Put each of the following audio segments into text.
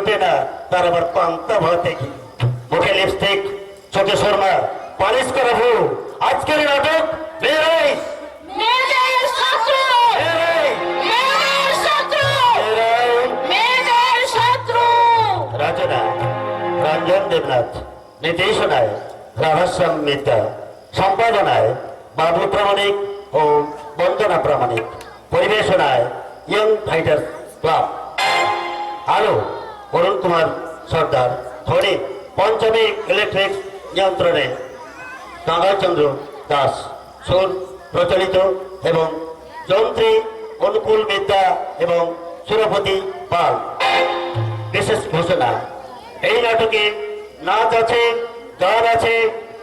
জোটে না তার আবার পান্তা ভাতে কি মুখে লিপস্টিক চোখে শর্মা পালিশ করা ভুল আজকের নাটক বেরাই মেয়েদের শত্রু মেয়েদের শত্রু মেয়েদের শত্রু রচনা রঞ্জন দেবনাথ নির্দেশনায় রাধাশ্যাম মিত্রা সম্পাদনায় বাবু প্রামাণিক ও বন্দনা প্রামাণিক পরিবেশনায় ইয়ং ফাইটার্স ক্লাব আলো অরুণ কুমার সর্দার ধনী পঞ্চমী ইলেকট্রিক নিয়ন্ত্রণে গঙ্গাচন্দ্র দাস সুর প্রচলিত এবং যন্ত্রী অনুকূল বিদ্যা এবং সুরপতি পাল বিশেষ ঘোষণা এই নাটকে নাচ আছে গান আছে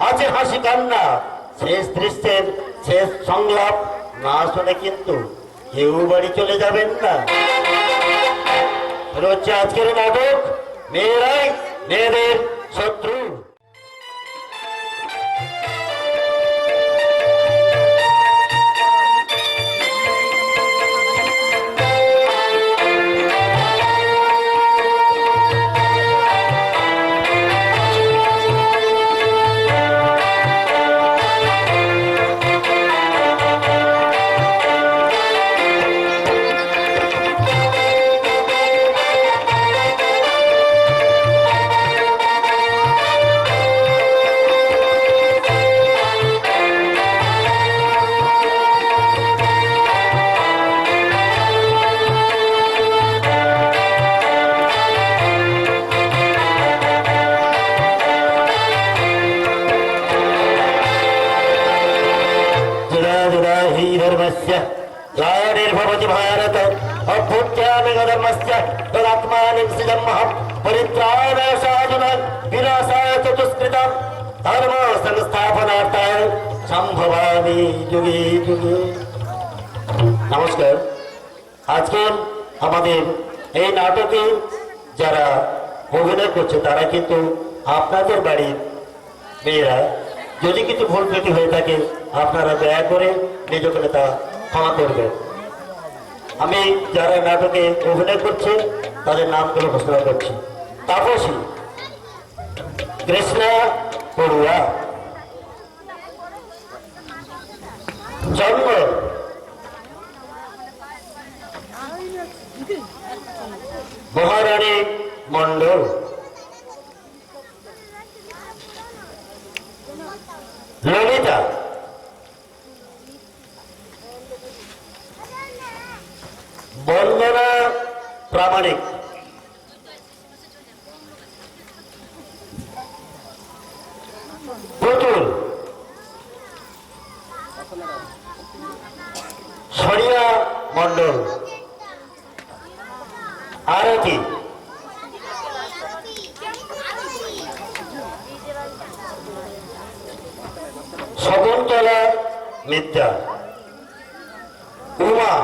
আছে হাসি কান্না শেষ দৃশ্যের শেষ সংলাপ না শুনে কিন্তু কেউ বাড়ি চলে যাবেন না হচ্ছে আজকের নাটক মেয়েরাই মেয়েদের শত্রু ग्लानिर्भवति भारत अभ्युत्थानधर्मस्य तदात्मानं सिद्धमः परित्राणाय साधुनां विनाशाय चतुष्कृतं धर्म संस्थापनार्थाय संभवामि युगे युगे नमस्कार আজকে আমাদের এই নাটকে যারা অভিনয় করছে তারা কিন্তু আপনাদের বাড়ির মেয়েরা যদি কিছু ভুল ত্রুটি হয়ে থাকে আপনারা দয়া করে নিজকে তা ক্ষমা করবেন আমি যারা নাটকে অভিনয় করছে তাদের নামগুলো ঘোষণা করছি তাপসী কৃষ্ণা পড়ুয়া জন্ম মহারানী মন্ডল ললিতা বন্দনা প্রামাণিক পুতুল সরিয়া মন্ডল আরতি শকুন্তলা মিত্রা উমা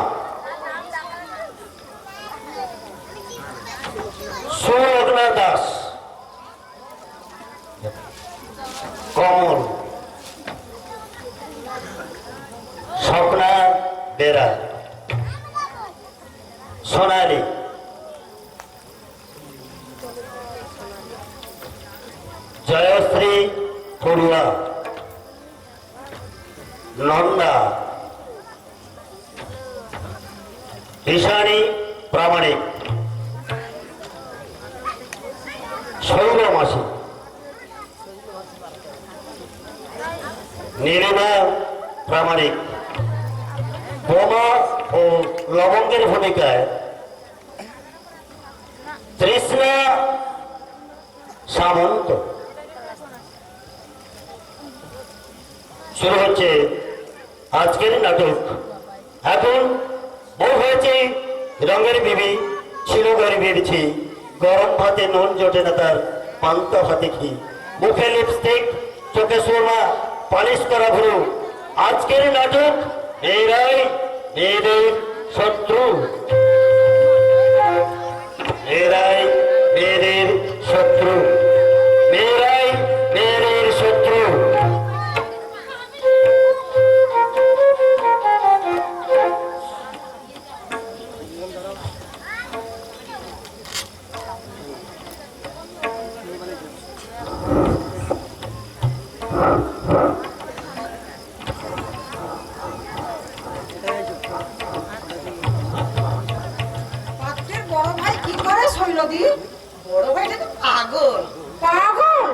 সুলগ্না দাস কমল স্বপ্না বেরা সোনালী জয়শ্রী পড়ুয়া নন্দা ঈশানী প্রামাণিক শৈল মাসি নীলিমা প্রামাণিক বোমা ও লবঙ্গের ভূমিকায় তৃষ্ণা সামন্ত শুরু হচ্ছে আজকের নাটক এখন বউ হয়েছে রঙের বিবি ছিল গরিবের ছি গরম ভাতে নুন জোটে না তার পান্তা ভাতে ঘি মুখে লিপস্টিক চোখে সুরমা পালিশ করা ভুরু আজকের নাটক এরাই মেয়েদের শত্রু এরাই মেয়েদের শত্রু মেয়েরাই মেয়েদের শত্রু পাত্রের বড় ভাই কি করে শৈলদি? বড় ভাইটা তো পাগল। পাগল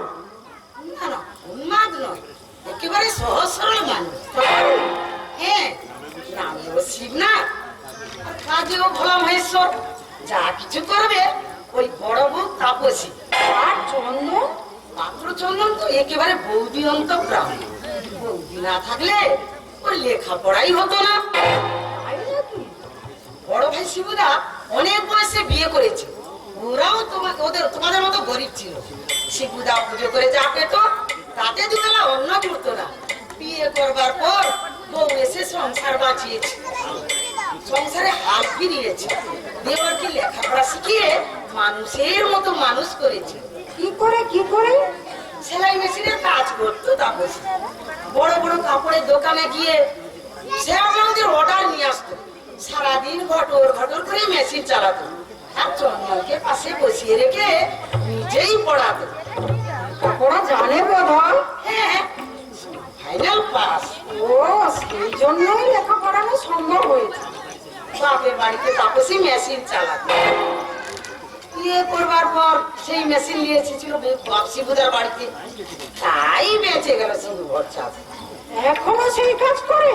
না না, উন্মাদ নয়, একেবারে সহজ সরল মানুষ। হ্যাঁ, নামেও শিবনাথ আর কাজেও ভোলা মহেশ্বর। যা কিছু করবে ওই বড় বউ তাপসী। আর চন্দন, মাত্র চন্দন তো একেবারে বৌদি অন্তঃপ্রাণ। বৌদি না থাকলে ওর লেখাপড়াই হতো না। বড় ভাই শিবুদা অনেক বয়সে বিয়ে করেছে। ওরাও তোমাদের মতো গরিব ছিল। শিবুদা পুজো করে যা পেত তাতে দুবেলা অন্ন করতো না। বিয়ে করবার পর বউ এসে সংসার বাঁচিয়েছে, সংসারে হাল ফিরিয়েছে। দেওয়ারকে লেখাপড়া শিখিয়ে মানুষের মতো মানুষ করেছে। কি করে কি করে? সেলাই মেশিনের কাজ করতো তাপসী। বড় বড় কাপড়ের দোকানে গিয়ে সেরাদের অর্ডার নিয়ে আসতো। সারাদিন ঘটর ঘটর করে মেশিন চালাতো। আর চন্দনকে পাশে বসিয়ে রেখে নিজেই পড়াতো। পড়া জানে বোধহয়? হ্যাঁ, ফাইনাল পাস। ও, সেই জন্যই লেখা পড়ানো সম্ভব হয়েছে। বাপের বাড়িতে তাপসী মেশিন চালাতো। বিয়ে করবার পর সেই মেশিন নিয়ে এসেছিল বাপ শিবুদার বাড়িতে। তাই বেঁচে গেল শিবু ভরসা। এখনো সেই কাজ করে?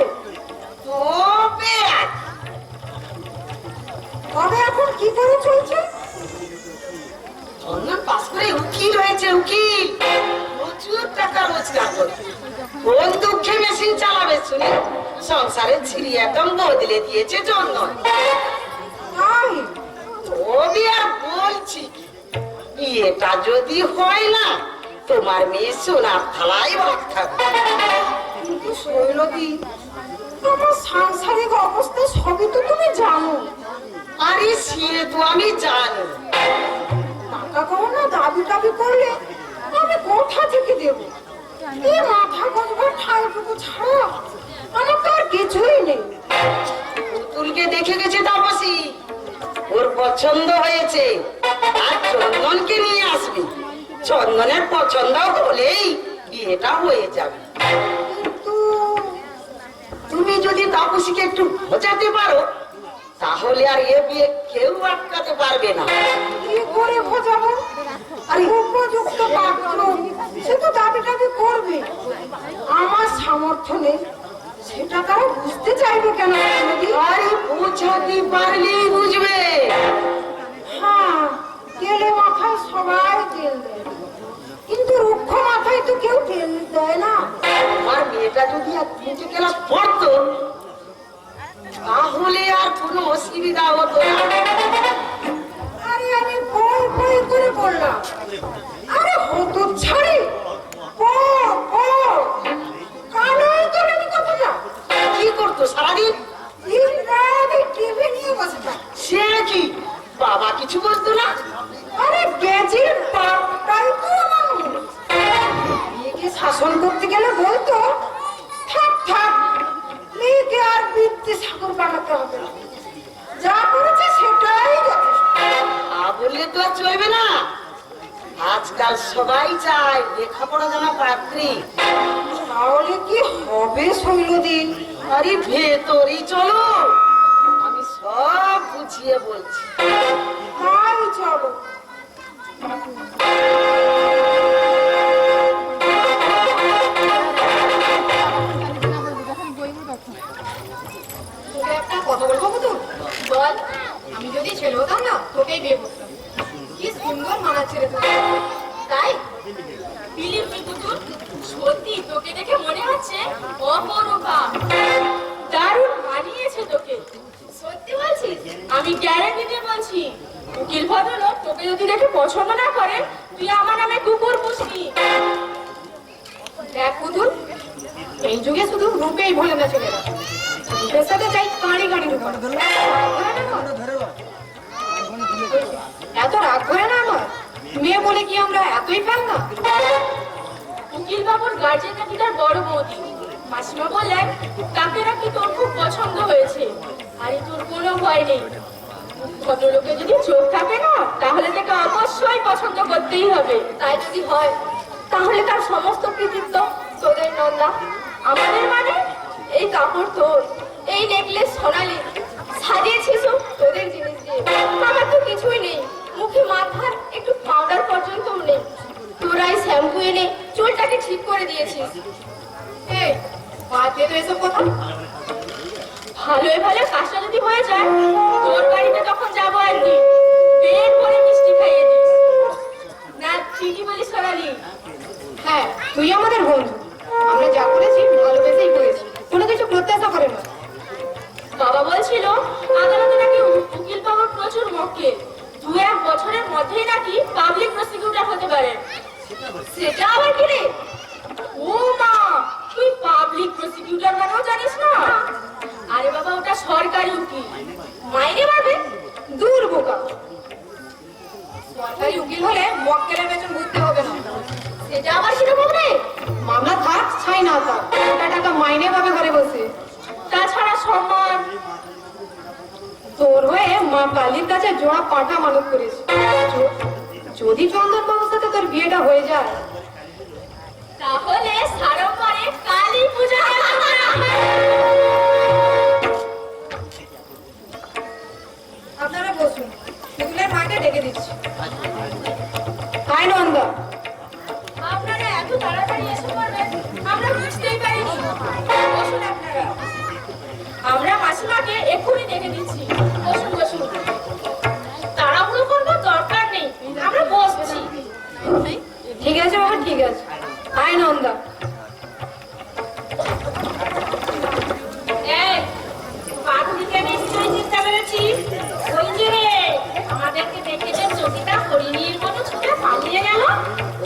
তবে এখন কি করে চলছে? চন্দন পাস করে উকিল হয়েছে। উকিল প্রচুর টাকা রোজগার করে। কোন দুঃখে মেশিন চালাবে শুনে সংসারের ছিড়ি একদম বদলে দিয়েছে চন্দন। তবে আর বলছি কি, বিয়েটা যদি হয় না তোমার মেয়ে সোনার থালায় ভাত খাবে। কিন্তু শৈলদি, আমার সাংসারিক অবস্থা সবই তো তুমি জানো। আরে সে তো আমি জানি। টাকা গহনা দাবি টাবি করলে আমি কোথা থেকে দেবো? এই মাথা গজবার ঠাইটুকু ছাড়া আমার তো আর কিছুই নেই। পুতুলকে দেখে গেছে তাপসী, ওর পছন্দ হয়েছে। আর চন্দনকে নিয়ে আসবে। চন্দনের পছন্দ হলেই বিয়েটা হয়ে যাবে। কিন্তু তুমি যদি তাপসীকে একটু বোঝাতে পারো তাহলে আর এ বিয়ে কেউ আটকাতে পারবে না। কি করে বোঝাবো? আর উপযুক্ত পাত্র সে তো দাবি টাবি করবে। আমার সামর্থ্য নেই, সেটা তারা বুঝতে চাইবে কেন? আরে বোঝাতে পারলেই বুঝবে। হ্যাঁ, তেলে মাথায় সবাই তেল দেয়, কিন্তু রুক্ষ মাথায় তো কেউ তেল দেয় না। আমার মেয়েটা যদি আর তিনটে ক্লাস পড়তো তাহলে আর কোনো অসুবিধা হতো না। আরে আমি বই বই করে বললাম, আরে হতো ছাড়ি কানাই তোলেনি কথাটা। কি করতো সারাদিন? টিভি নিয়ে বসে থাকতো। সে কি বাবা কিছু বলতো না? আরে বেজির বাপটাই তো আমার মেয়েকে শাসন করতে গেলে বলতো, থাক থাক, মেয়েকে আর বৃত্তি সাগর বানাতে হবে না, যা করেছে সেটাই যথেষ্ট। বললে তো আর চলবে না। আজকাল সবাই চায় লেখাপড়া জানা পাত্রী। তাহলে কি হবে শৈলদি? আরে ভেতরই চলো, আমি সব বুঝিয়ে বলছি। তাই চলো। একটা কথা বলবো পুতুল? বল। আমি যদি ছেলে হতাম না তোকেই বিয়ে করতাম। কি সুন্দর মানাচ্ছে রে তোকে। তাই বিলিভ মি পুতুল, সত্যি তোকে দেখে মনে হচ্ছে অপরূপা। দারুণ মানিয়েছে তোকে। সত্যি বলছিস? আমি গ্যারান্টি দিয়ে বলছি, উকিল ভদ্রলোক তোকে যদি দেখে পছন্দ না করে তুই আমার নামে কুকুর পুষবি। দেখ পুতুল, এই যুগে শুধু রূপেই ভোলে না ছেলেরা, রূপের সাথে চাই কাঁড়ি কাঁড়ি রূপ। এত রাগ করে না আমার মেয়ে বলে কি আমরা এতই ফেল না? উকিল বাবুর গার্জেন নাকি তার বড় বৌদি। মাসিমা বললেন তাকে নাকি তোর খুব পছন্দ হয়েছে। আরে তোর কোনো ভয় নেই, ভদ্রলোকে যদি চোখ থাকে না তাহলে তাকে অবশ্যই পছন্দ করতেই হবে। তাই যদি হয় তাহলে তার সমস্ত কৃতিত্ব তোদের নন্দা। আমাদের মানে এই কাপড় তোর, এই নেকলেস সোনালি, সাজিয়েছিস তোদের জিনিস দিয়ে। আমার তো কিছুই নেই, মুখে মাথার একটু পাউডার পর্যন্ত নেই। তোরাই শ্যাম্পু এনে চুলটাকে ঠিক করে দিয়েছিস। এই বাদ দে তো এসব কথা। ভালোই ভালো কাজটা যদি হয়ে যায়, তোর বাড়িতে তখন যাবো একদিন, পেট ভরে মিষ্টি খাইয়ে দিস। না ঠিকই বলিস সোনালি। হ্যাঁ, তুই আমাদের বন্ধু, আমরা যা করেছি ভালোবেসেই করেছি, কোনো কিছু প্রত্যাশা করে না। বাবা বলছিল আদালতে নাকি উকিল পাওয়ার প্রচুর মক্কেল, 2-1 বছরের মধ্যেই নাকি পাবলিক প্রসিকিউটর হতে পারে। সেটা আবার কি রে? ও মা, তুই পাবলিক প্রসিকিউটর মানেও জানিস না? আরে বাবা, ওটা সরকারি উকিল, মাইনে পাবে। দূর বোকা, সরকারি উকিল হলে মক্কেলের বেতন বুঝতে হবে না। সেটা আবার কিরকম রে? মামলা থাক ছাই না থাক, ওটা টাকা মাইনে পাবে ঘরে বসে। তাছাড়া সম্মান। তোর হয়ে মা কালীর কাছে জোড়া পাঠা মানত করেছে। যদি চন্দন বাবুর সাথে তোর বিয়েটা হয়ে যায়, তাহলে সারম্বরে কালী পূজা। আপনারা বসুন, সেগুলোর মাকে ডেকে দিচ্ছি। হাই নন্দা, আপনারা এত তাড়াতাড়ি এসে পড়বেন আমরা বুঝতেই পারিনি। বসুন আপনারা, আমরা মাসিমাকে এক্ষুনি ডেকে দিচ্ছি। বসুন বসুন, তাড়াহুড়ো করবার দরকার নেই, আমরা বসছি। ঠিক আছে বাবা, ঠিক আছে। হাই নন্দা। পাখুলিকে নিশ্চয়ই চিন্তা করেছিস। ওই যে আমাদেরকে দেখে যে চকিটা হরিণীর মতো ছুটে পালিয়ে গেল,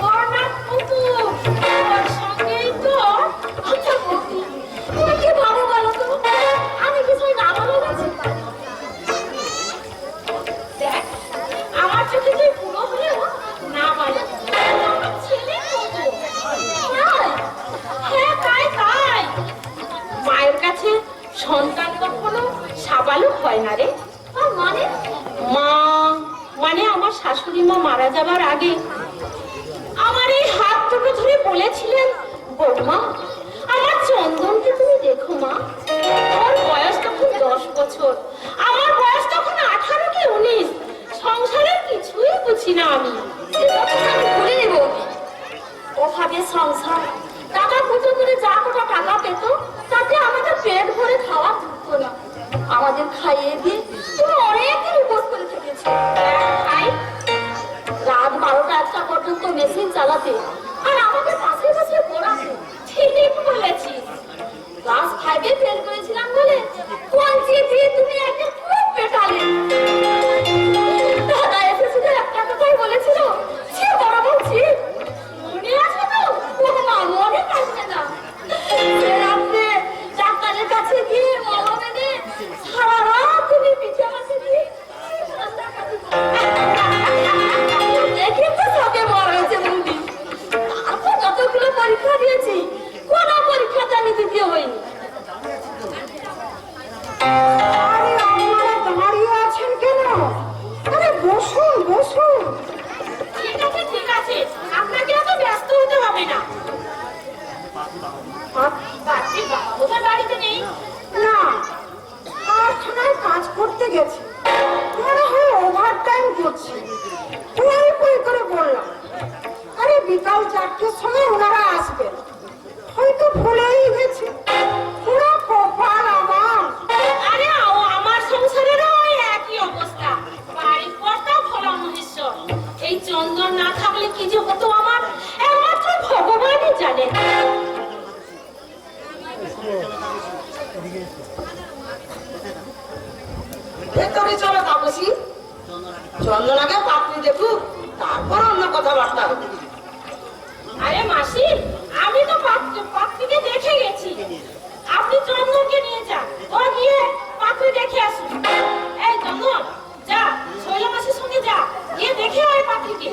ওর নাম পুতু। ওর সঙ্গেই তো আমরা বসি। তুমি কি ভাবো বলো তো? আমি কিছুই না বলে গেছি। দেখ, আমার চোখে তুই পুরো হলেও না পারে ছেলে মতো। হ্যাঁ, তাই তাই। মায়ের কাছে সন্তান কখনো সাবালক হয় না রে। মানে মানে আমার শাশুড়ি মা মারা যাবার আগে আমার এই হাত দুটো ধরে বলেছিলেন, বৌমা আমার চন্দনকে তুমি দেখো মা, ওর বয়স তখন 10 বছর, আমার বয়স তখন 18 কি 19। সংসারের কিছুই বুঝি না আমি। ভুলে নেব ওভাবে সংসার, টাকা পুজো করে যা কটা টাকা পেত তাতে আমাদের পেট ভরে খাওয়া ধরত না। আমাদের খাইয়ে দিয়ে তুমি অনেকদিন উপোস করে থেকেছি। রাত 12টা-1টা পর্যন্ত মেশিন চালাতে, আর আমাদের পাশে পাশে পড়াতে। ঠিক বলেছিস। ক্লাস 5-এ ফেল করেছিলাম বলে কোয়াঞ্চি দিয়ে তুমি একটা খুব পেটালে। দাদা এসে শুধু একটা কথাই বলেছিল, সে বড় বলছি মনে আছে তো? ও মা, মনে থাকবে না। রাত্রে ডাক্তারের কাছে গিয়ে মলম এনে সারা রাত তুমি পিঠে বসে দিয়ে দেখে তো সবে মর হয়েছে মুভি। তারপর যতগুলো পরীক্ষা দিয়েছি, কোনো পরীক্ষাতে আমি দ্বিতীয় হইনি। আরে আপনারা দাঁড়িয়ে আছেন কেন? আরে বসুন বসুন। ঠিক আছে ঠিক আছে, আপনাকে এত ব্যস্ত হতে হবে না। ওদের বাড়িতে নেই না, কারখানায় কাজ করতে গেছে, মনে হয় ওভার টাইম করছে। কই করে বললাম, আরে বিকাল 4টের সময় ওনারা আসবেন, হয়তো ভুলেই গেছে। পুরো কপাল আমার। আরে আমার সংসারেরও ওই একই অবস্থা। বাড়ির কর্তা ভোলা মহেশ্বর। এই চন্দন না থাকলে কি যে হতো আমার একমাত্র ভগবানই জানে। ভেতরে চলো তাপসী, চন্দনাকে পাত্রী দেখুক, তারপর অন্য কথাবার্তা হবে। আরে মাসি, আমি তো পাত্রীকে দেখে গেছি। আপনি চন্দনকে নিয়ে যান, ও গিয়ে পাত্রী দেখে আসুন। এই চন্দন, যা শৈল মাসির সঙ্গে যা, গিয়ে দেখে আয় পাত্রীকে।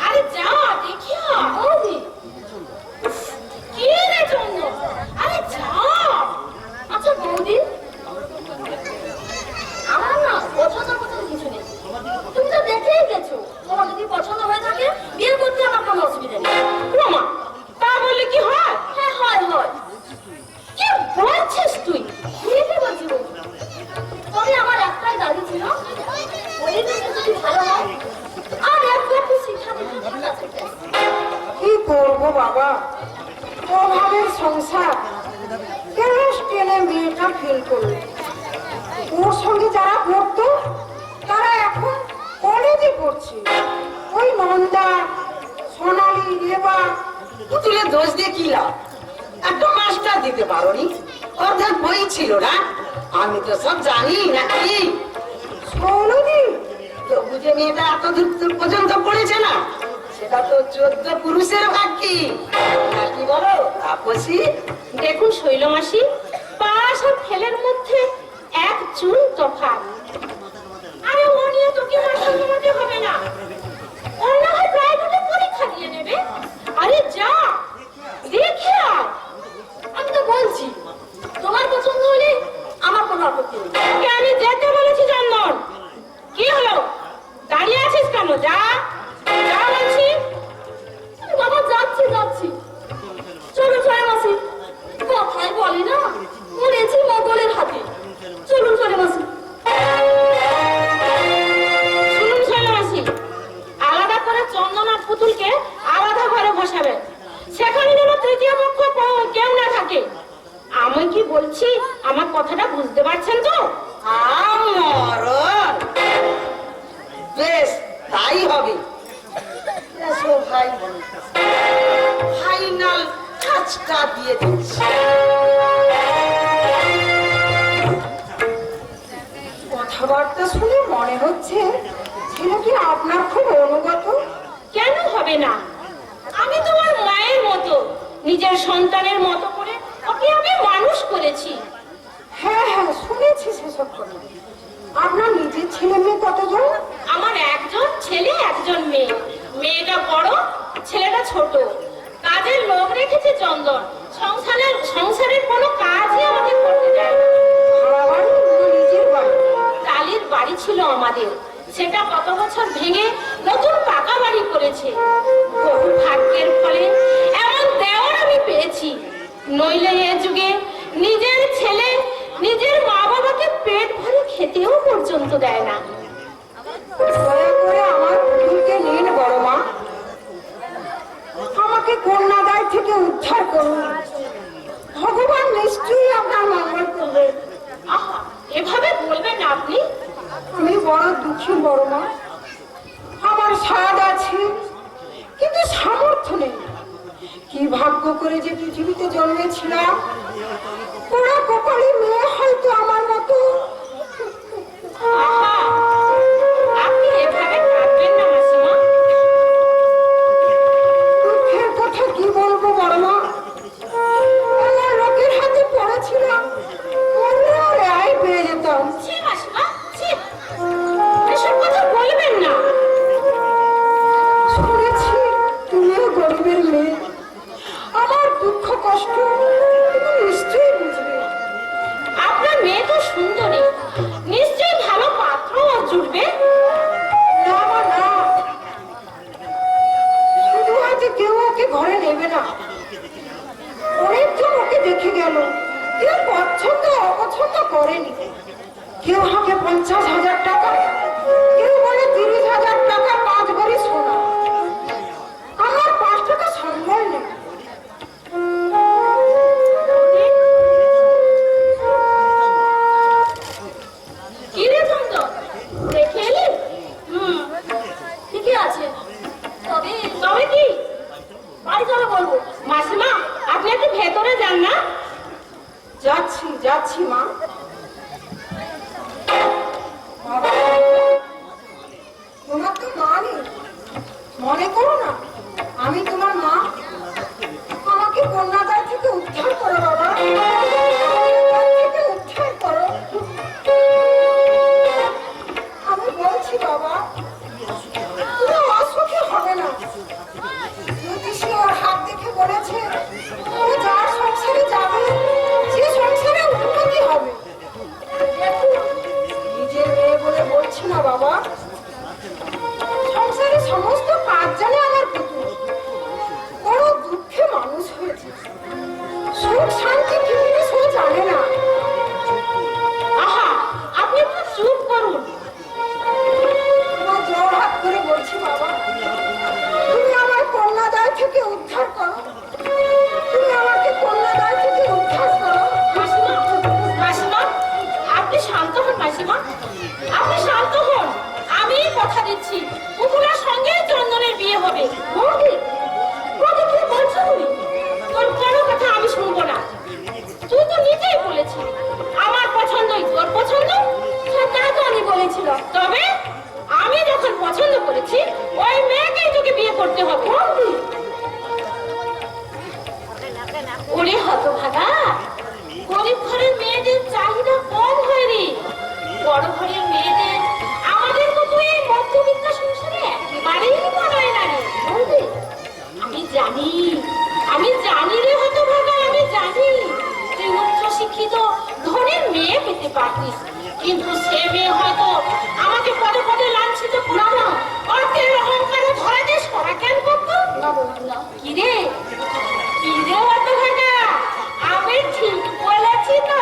আরে যা দেখে আয়। কি রে চন্দন, আরে যা। আচ্ছা বৌদি, আমার না পছন্দ কিছু নেই, তুমি তো দেখেই গেছো। তোমার যদি পছন্দ হয়ে থাকে বিয়ে করতে করব বাবা, অভাবের সংসার গ্যাস টেনে মেয়েটা ফেল করলো। ওর সঙ্গে যারা পড়তো তারা এখন কলেজে পড়ছে। ওই নন্দা, সোনালি, রেবা, পুতুলের দোষ দিয়ে কি লাভ? একটা মাস্টার দিতে পারোনি, অর্ধেক বই ছিল না। আমি তো সব জানি নাকি। সৌরদী, তো বুঝে মেয়েটা এত দূর পর্যন্ত পড়েছে না, সেটা তো 14 পুরুষের ভাগ্যি নাকি বলো তাপসী? দেখুন শৈলমাসি, পাশ আর ফেলের মধ্যে এক চুল তফাৎ। আরে ও নিয়ে তোকে মাথা ঘামাতে হবে না, ওর না হয় প্রাইভেটে পরীক্ষা দিয়ে নেবে। আরে যা দেখে আয়। আমি তো বলছি তোমার পছন্দ হলে আমার কোনো আপত্তি নেই। তোকে আমি যেতে বলেছি চন্দন। কি হলো, দাঁড়িয়ে আছিস কেন? যা যা বলছি। বাবা যাচ্ছি যাচ্ছি। চলুন চলে মাসি, কথাই বলে না মরেছি মোগলের হাতে। চলুন চলে মাসি। শুনুন শৈলমাসি, আলাদা করে চন্দন আর পুতুলকে আলাদা ঘরে বসাবে। সেখানে যেন তৃতীয় পক্ষ কেউ না থাকে। আমি কি বলছি আমার কথাটা বুঝতে পারছেন তো? আমরণ, বেশ তাই হবে। এসো ভাই, ফাইনাল টাচটা দিয়ে দিচ্ছি। কথাবার্তা শুনে মনে হচ্ছে ছেলেটি আপনার খুব অনুগত। কেন হবে না? আমি তোমার মায়ের মতো, নিজের সন্তানের মতো করে ওকে আমি মানুষ করেছি। হ্যাঁ হ্যাঁ, শুনেছি সেসব কথা। আপনার নিজের ছেলে মেয়ে কতজন? আমার একজন ছেলে একজন মেয়ে। মেয়েটা বড়, ছেলেটা ছোট। কাজের লোক রেখেছে চন্দন। সংসারের কোনো কাজই আমাকে করতে দেয় না। ভাড়া বাড়ি না নিজের বাড়ি? টালির বাড়ি ছিল আমাদের, সেটা কত বছর ভেঙে নতুন পাকা বাড়ি করেছে। বহু ভাগ্যের ফলে এমন দেওয়ার আমি পেয়েছি। নইলে এ যুগে নিজের ছেলে নিজের মা বাবাকে পেট ভরে খেতেও পর্যন্ত দেয় না। দয়া করে আমার পুতুলকে নিন বড় মা, আমাকে কন্যাদায় থেকে উদ্ধার করুন। ভগবান নিশ্চয়ই আপনার মঙ্গল করবে। আহা, এভাবে বলবেন না আপনি। আমি বড় দুঃখী বড় মা। আমার স্বাদ আছে কিন্তু সামর্থ্য নেই। কি ভাগ্য করে যে পৃথিবীতে জন্মেছিলাম। ওরা কপালে মেয়ে হয়তো আমার মতো। আহা, আপনি এভাবে কাঁদবেন না মাসিমা। দুঃখের কথা কি বলবো বড় মা। আমার লোকের হাতে পড়েছিলাম, মরলে রেহাই পেয়ে যেতাম। ছি মাসিমা, ছি, এসব কথা বলবেন না। শুনেছি তুমিও গরিবের মেয়ে। আমার দুঃখ কষ্ট তুমি নিশ্চয়ই বুঝবে। আপনার মেয়ে তো সুন্দরী, নিশ্চয়ই ভালো পাত্র জুটবে। না মা না, শুধু আজ কেউ ওকে ঘরে নেবে না। অনেকজন ওকে দেখে গেল, কেউ পছন্দ অপছন্দ করেনি। কেউ হাঁকে 50,000 টাকা, কেউ বলে 30,000 টাকা 5 ভরি সোনা। আমার 5 টাকা সম্বল নেই। কি রে চন্দন, দেখে এলি? ঠিকই আছে, তবে তবে কি? বাড়ি চলে বলবো। মাসিমা, আপনি একটু ভেতরে যান না। যাচ্ছি যাচ্ছি মা। বাবা, তোমার তো মা নেই, মনে করো না আমি তোমার মা। আমাকে কন্যাদায় থেকে উদ্ধার করো বাবা, কন্যাদায় থেকে উদ্ধার করো। আমি বলছি বাবা, তুমি অসুখী হবে না। জ্যোতিষী ওর হাত দেখে বলেছে ও যার সংসারে যাবে সে সংসারে উন্নতি হবে। দেখো, নিজের মেয়ে বলে বলছি না বাবা, সংসারে সমস্ত কাজ জানে আমার পুতুল। দিচ্ছি পুতুলের সঙ্গে চন্দনের বিয়ে হবে। বৌদি, বৌদি কি বলছো তুমি? তোর কোনো কথা আমি শুনবো না। তুই তো নিজেই বলেছিলি আমার পছন্দই তোর পছন্দ। সেটা তো আমি বলেছিলাম, তবে আমি যখন পছন্দ করেছি ওই মেয়েকেই তোকে বিয়ে করতে হবে। ওরে হতভাগা, গরিব ঘরের মেয়েদের চাহিদা কম হয় রে। বড় ঘরের মেয়েদের আমাদের মতো এই মধ্যবিত্ত সংসারে একেবারেই মানায় না রে। আমি জানি, আমি জানি রে হতভাগা, আমি জানি তুই উচ্চ শিক্ষিত ধনীর মেয়ে পেতে পারতিস, কিন্তু সে মেয়ে হয়তো আমাকে পদে পদে লাঞ্ছিত করানো, অর্থের অহংকারে ধরে দিয়ে সরা কেন করতো না। কি রে, কি রে হতভাগা, আমি ঠিক বলেছি তো?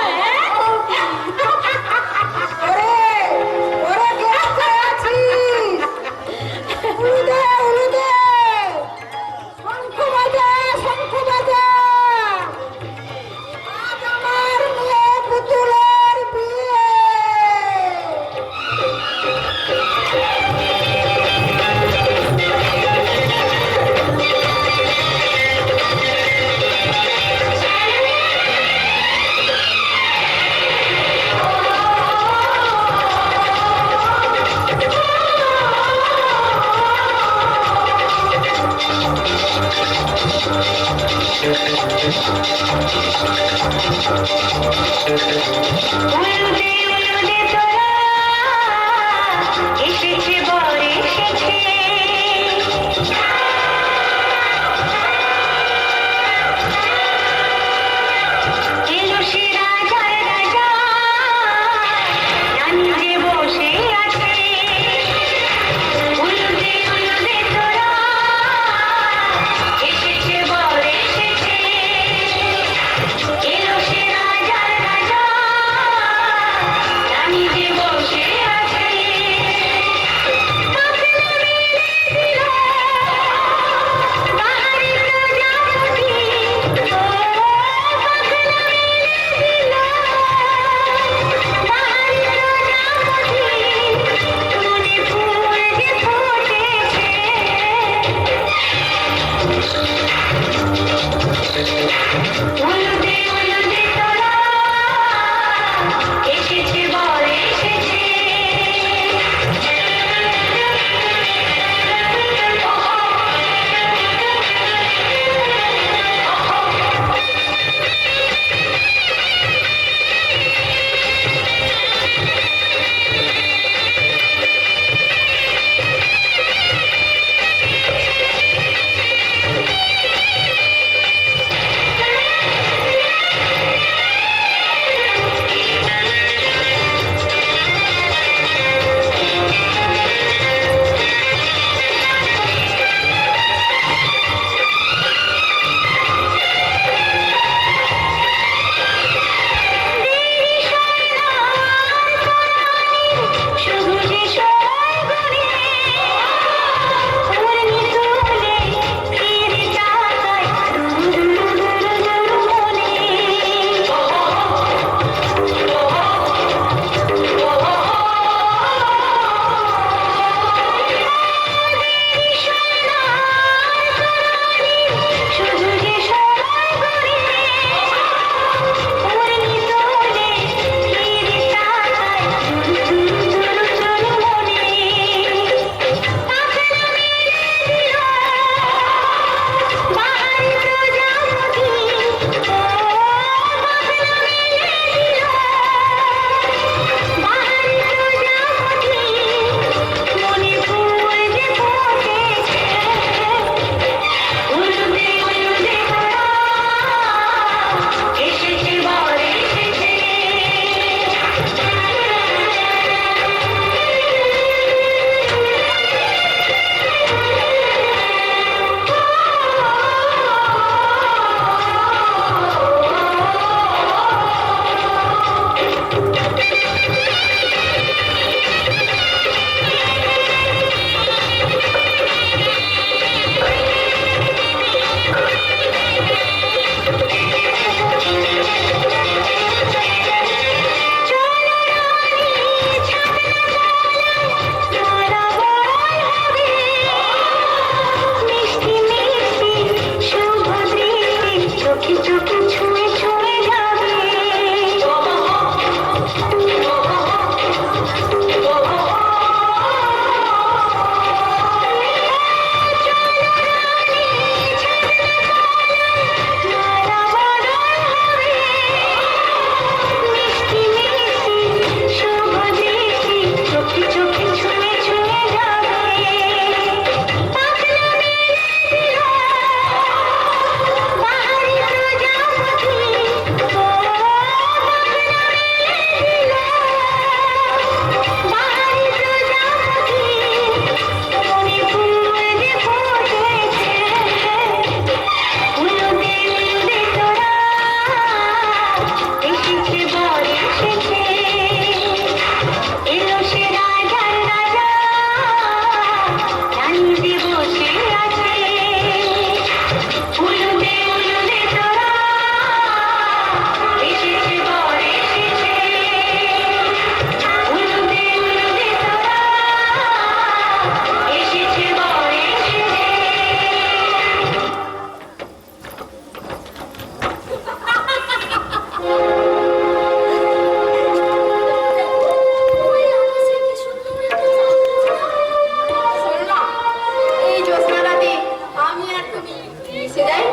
মিশে যাই,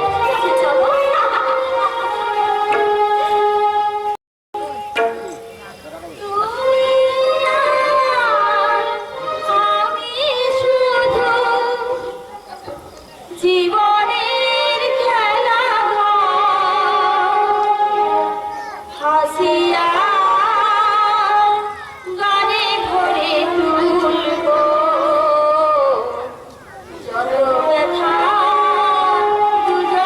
চলো। জীবনের খেলা হাসিয়া গানে ভরে তুলব যত ব্যথা দুজনে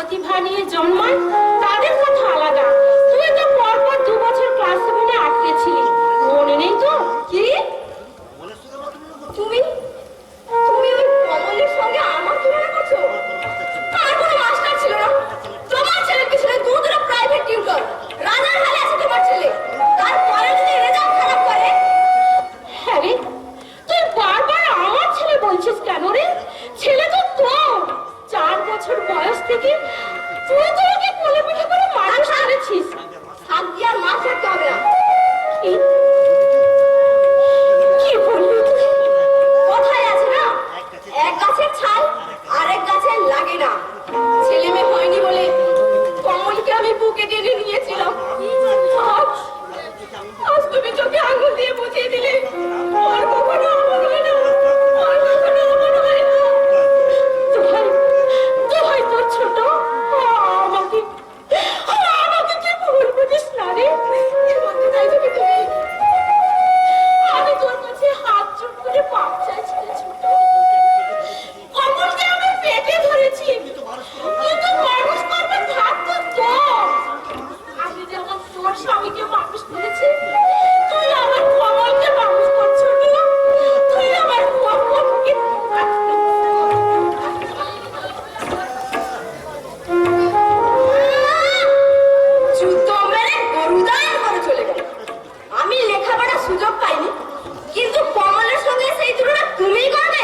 প্রতিভা নিয়ে জন্মায় তাদের কথা আলাদা। তুই তো পরপর 2 বছর ক্লাস 7-এ আটকেছিলি, মনে নেই তো? কি তুমি তুমি ওই কমলের সঙ্গে আমার তুলনা করছো? তার কোনো মাস্টার ছিল না। তোমার ছেলের পিছনে দুটো প্রাইভেট টিউটর। রাজার হালে আছে তোমার ছেলে। তারপরে যদি রেজাল্ট খারাপ করে। হ্যাঁ রে, তুই বারবার আমার ছেলে বলছিস কেন রে? ছেলে তো তোর। 4 বছর বয়স থেকে তুই তো ওকে কোলে পিঠে করে মানুষ করেছিস। হাত দিয়ে আর মাছ ধরতে হবে না। কি বললি তুই? কথায় আছে না, এক গাছের ছাল আরেক গাছে লাগে না। ছেলে মেয়ে হয়নি বলে কমলকে আমি বুকে টেনে নিয়েছিলাম। আজ তুমি চোখে আঙুল দিয়ে বুঝিয়ে দিলে আর কখনো অমন হয় না, আর কখনো অমন হয় না। দোহাই তোর ছোট, আমাকে আমাকে কি ভুল বুঝিস না রে? কি বলতে চাইছো কি তুমি? আমি তোর কাছে হাত জোড় করে পাপ চাইছি রে ছোট। কমলকে আমি পেটে ধরেছি, কিন্তু মানুষ করবে থাকতো তোর। আমি যেমন তোর স্বামীকে মানুষ করেছি, তুই আমার কমলকে মানুষ করছো না। তুই আমার কমলকে যুদ্ধ মেরে গরুদান করে চলে গেল। আমি লেখাপড়ার সুযোগ পাইনি, কিন্তু কমলের সঙ্গে সেই তুলনা তুমিই করবে?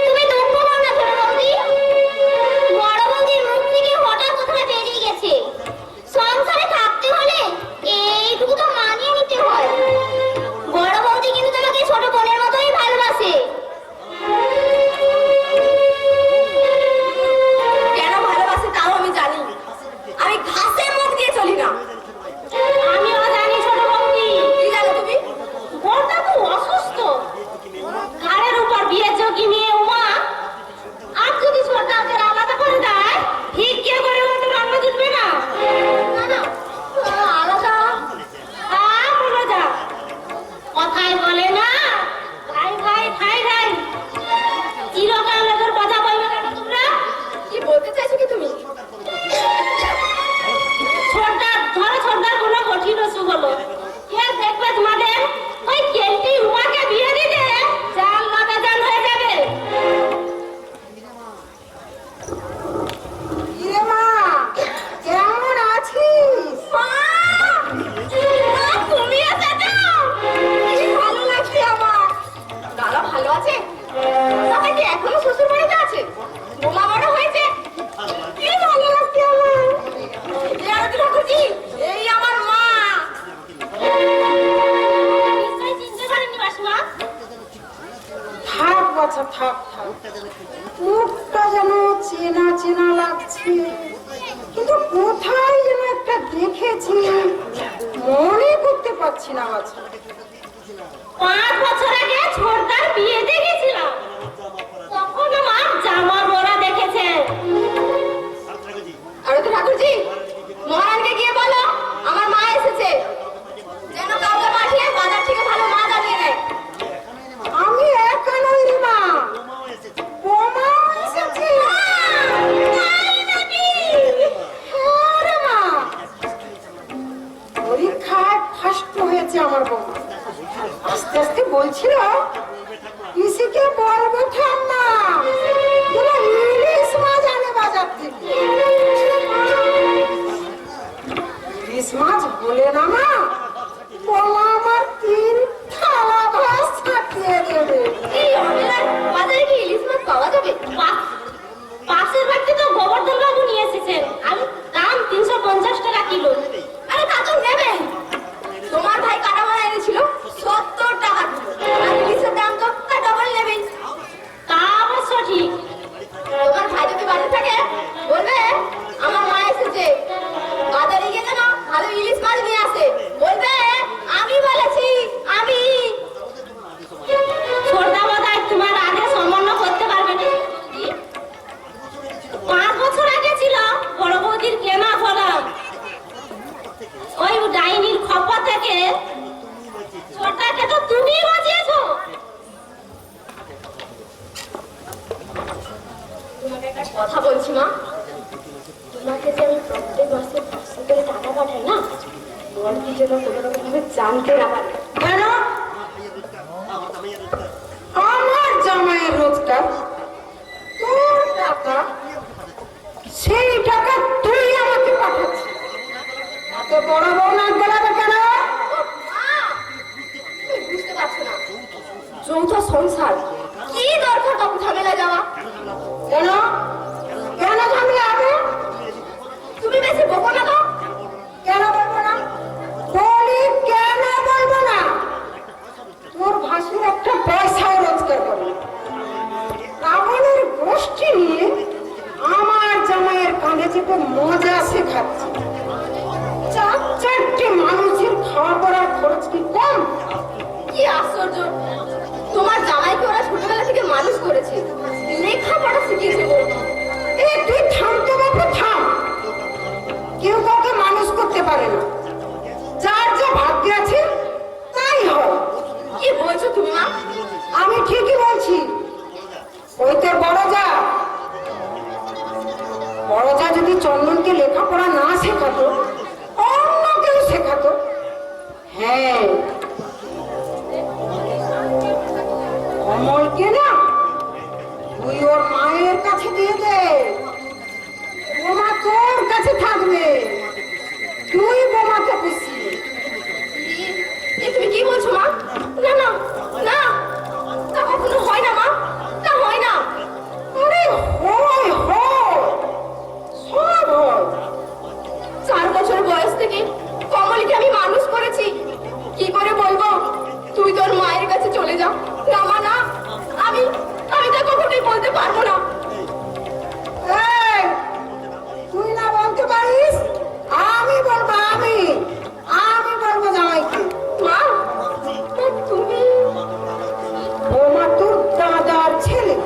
তুমি দুঃখ করো না ছোট বৌদি। বড় বৌদির মুখ থেকে হঠাৎ কথাটা বেরিয়ে গেছে। সংসারে থাকতে হলে এইটুকু তো মানিয়ে নিতে হয়। বড় বৌদি কিন্তু তোমাকে ছোট বোনের মতোই ভালোবাসে। কেন ভালোবাসে তাও আমি জানি। আমি ঘাসের মুখ দিয়ে চলি না। আমিও জানি ছোট বৌদি। কি জানো তুমি? বড়টা তো অসুস্থ, ঘাড়ের উপর বিয়ে যোগী নিয়ে উমা। আর যদি ছোটটাকে আলাদা করে দেয়, ঠিক কে করে ও তো রান্না জুটবে না। না না, আলাদা। হ্যাঁ বলে যা, কথাই বলে না ভাই ভাই ভাই ভাই। চিরকাল ওদের কথা বলবে কেন তোমরা? কি বলতে চাইছো কি তুমি? ছোটদার ধরো, ছোটদার কোনো কঠিন অসুখ হলো, কে দেখবে তোমাদের? ওই কেলটি উমাকে বিয়ে দিতে জাল না বেজাল হয়ে যাবে। ইরে মা, কেমন আছিস? মা! মা, তুমি এসেছো? কি ভালো লাগছে আমার। দাদা ভালো আছে? দাদা কি এখনো শ্বশুর বাড়িতে আছে? বোমা বড় হয়েছে? কি ভালো লাগছে আমার। এই আরতি ঠাকুরজি, এই আমার মা। নিশ্চয়ই চিনতে পারেননি মাসিমা। থাক বাছা, থাক থাক। মুখটা যেন চেনা চেনা লাগছে, কিন্তু কোথায় যেন একটা দেখেছি, মনে করতে পারছি না বাছা। 5 বছর আগে ছোটদার বিয়েতে গেছিলাম, তখন আমার জামা বড়া দেখেছে। আরতি ঠাকুরজি, মহারানকে গিয়ে বলো আমার মা এসেছে, যেন কাউকে পাঠিয়ে বাজার থেকে ভালো মাছ আনিয়ে নেয়। আমি একা নই রে মা, বোমাও এসেছে। হ্যাঁ রে মা, পরীক্ষায় ফার্স্ট হয়েছে আমার বোমা। আস্তে আস্তে বলছিল, পিসিকে বলবো ঠাম্মা যেন ইলিশ মাছ আনে বাজার থেকে। ইলিশ মাছ বলে না মা, বোমা আমার 3 থালা ভাত ছাড়িয়ে দেবে। এই অনলাইন বাজারে কি ইলিশ মাছ পাওয়া যাবে? পাশের বাড়িতে তো গোবর্ধন বাবু নিয়ে এসেছেন, আমি দাম 350 টাকা কিলো। আরে তা তো নেবেই। তোমার ভাই কাটা মারা এনেছিল 70 টাকা কিলো। আর ইলিশের দাম তো তার ডবল নেবেই। তা অবশ্য ঠিক। তোমার ভাই যদি বাড়িতে থাকে বলবে আমার মা এসেছে, বাজারে গিয়ে যেন ভালো ইলিশ মাছ নিয়ে আসে। বলবে আমি বলেছি, আমি। ছোটদা বোধহয় তোমার আদেশ অমান্য করতে পারবে না। 5 বছর আগে ছিল বড় বৌদির কেনা ফলক, ওই ডাইনির খপ্পর থেকে ছোটদাকে তো তুমি বাঁচিয়েছো। তোমাকে একটা কথা বলছি মা, যেন কোনো রকম ভাবে জানতে না পারে। কেন? আমার জামাইয়ের রোজগার, তোর টাকা, সেই টাকা তুই আমাকে পাঠাচ্ছিস, এত বড় বড় নাক গলাবে কেন? তুমি বুঝতে পারছো না, যৌথ সংসার কি দরকার তখন ঝামেলা যাওয়া? কেন? কেন ঝামেলা হবে? তুমি বেশি বকো না তো। কেন বলবো না? বলি কেন বলবো না? তোর ভাসুর একটা পয়সাও রোজগার করে না। রাবণের গোষ্ঠী নিয়ে আমার জামাইয়ের কাঁধে চেপে মজা শেখাচ্ছে। চারটে মানুষের খাওয়া পড়ার খরচ কি কম? কি আশ্চর্য, তোমার জামাইকে ওরা ছোটবেলা থেকে মানুষ করেছে, লেখাপড়া শিখিয়েছে গো। এই তুই থাম তো বাবু, থাম। কেউ কাউকে মানুষ করতে পারে না, যার যা ভাগ্যে আছে তাই হয়। কি বলছো তুমি মা? আমি ঠিকই বলছি। ওই তোর বড় যা যদি চন্দনকে লেখাপড়া না শেখাতো, অন্য কেউ শেখাতো। হ্যাঁ, কমলকে না তুই ওর মায়ের কাছে দিয়ে দে, বোমা তোর কাছে থাকবে, তুই বোমাকে পুষিয়ে। তুমি কি বলছো মা? না না না, তা কখনো হয় না মা, তা হয় না। আরে হয়, সব হয়। 4 বছর বয়স থেকে কমলকে আমি মানুষ করেছি, কি করে বলবো তুই তোর মায়ের কাছে চলে যাও? না মা না, আমি আমি তা কখনোই বলতে পারবো না। এই, তুই না বলতে পারিস, আমি বলবো। আমি বলবো জামাইকে। মা, তুমি বোমা তোর দাদার ছেলে,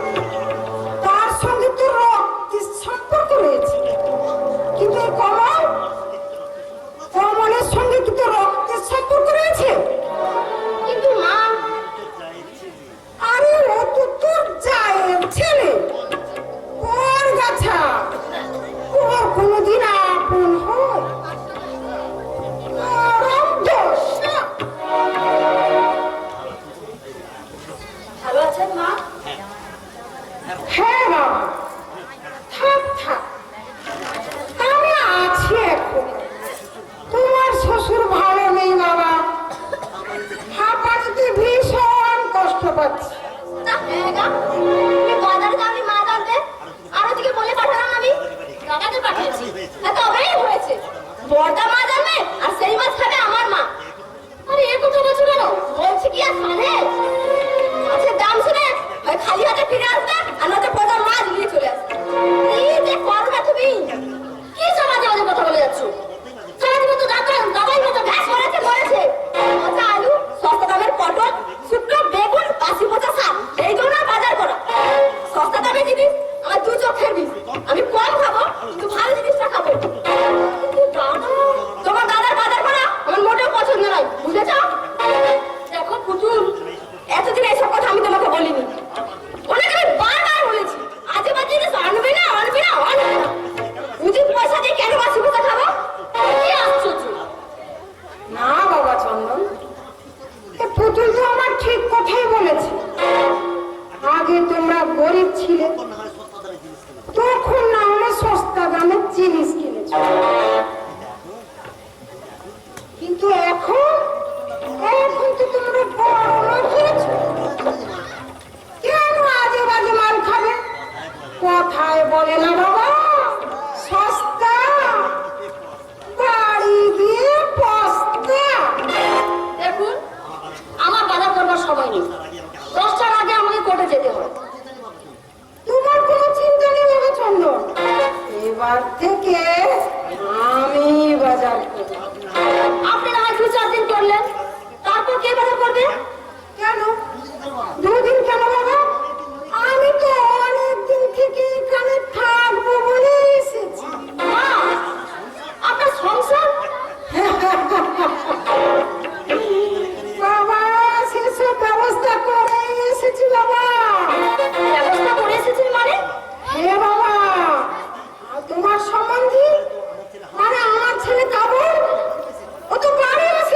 তার সঙ্গে তোর রক্তের সম্পর্ক রয়েছে, কিন্তু এই কমলের সঙ্গে কি তোর রক্তের সম্পর্ক রয়েছে? কিন্তু মা, আরে ও তো তোর জায়ের ছেলে, ওর গাছা, ওর কোনোদিন আপন হয়? নরম দশা। ভালো আছেন মা? হ্যাঁ বাবা, থাক, আমি আছি এখন। তোমার শ্বশুর ভালো নেই বাবা, হাঁপানিতে ভীষণ কষ্ট পাচ্ছি। তা হ্যাঁ গা, তুমি বাজারে যাওনি মা জানতে? আর ওদিকে বলে পাঠালাম আমি, কাকাকে পাঠিয়েছি। তবেই হয়েছে, বড়দা মা জানবে আর সেই মাছ খাবে আমার মা। আরে এর কথা বলছো কেন? বলছি কি আর খানে? মাছের দাম শুনে হয় খালি হাতে ফিরে আসবে, আর নয়তো বড়দা মাছ নিয়ে চলে আসবে। এই যে করো না তুমি, কি সমাজে মাঝে কথা বলে যাচ্ছ? সারাদিন তো দাবাই মতো ঘাস মরেছে। পচা আলু, সস্তা দামের পটল, শুকনো বেগুন, বাসি পচা শাক, এইগুলো না বাজার করো। সস্তা দামের জিনিস আমার 2 চোখের বিষ। আমি কম খাবো, কিন্তু ভালো জিনিসটা খাবো। কিন্তু দাদা, তোমার দাদার বাজার করা আমার মোটেও পছন্দ নয়, বুঝেছ? দেখো পুতুল, এতদিন এইসব কথা আমি তোমাকে বলিনি। ওনাকে আমি বারবার বলেছি, আজে বাজে জিনিস আনবে না। উচিত পয়সা দিয়ে কেন বাসি পচা খাবো? কি আশ্চর্য! না বাবা চন্দন, এ পুতুল তো আমার ঠিক কথাই বলেছে। আগে তোমরা গরিব ছিলে, তখন না হলে সস্তা দামের জিনিস কিনেছ, কিন্তু এখন তো তোমরা বড় লোক হয়েছো। কেন আজে বাজে মাল খাবে? কথায় বলে না বাবা, সস্তা বাড়ি দিয়ে পস্তা। দেখুন, আমার বাজার করবার সময় নেই, 10টার আগে আমাকে কোর্টে যেতে হয়। তোমার কোনো চিন্তা নেই বাবা চন্দন, এবার থেকে আমি বাজার করব। আপনি না হয় 2-4 দিন করলেন, তারপর কে বাজার করবে? কেন 2 দিন কেন বাবা? আমি তো অনেক দিন থেকে এখানে থাকবো বলে এসেছি। মা, আপনার সংসার? বাবা সেসব ব্যবস্থা করে এসেছি বাবা। ব্যবস্থা করে এসেছেন মানে? হ্যাঁ বাবা, আর তোমার সম্বন্ধী মানে আমার ছেলে কাবুল, ও তো বাড়ি এসে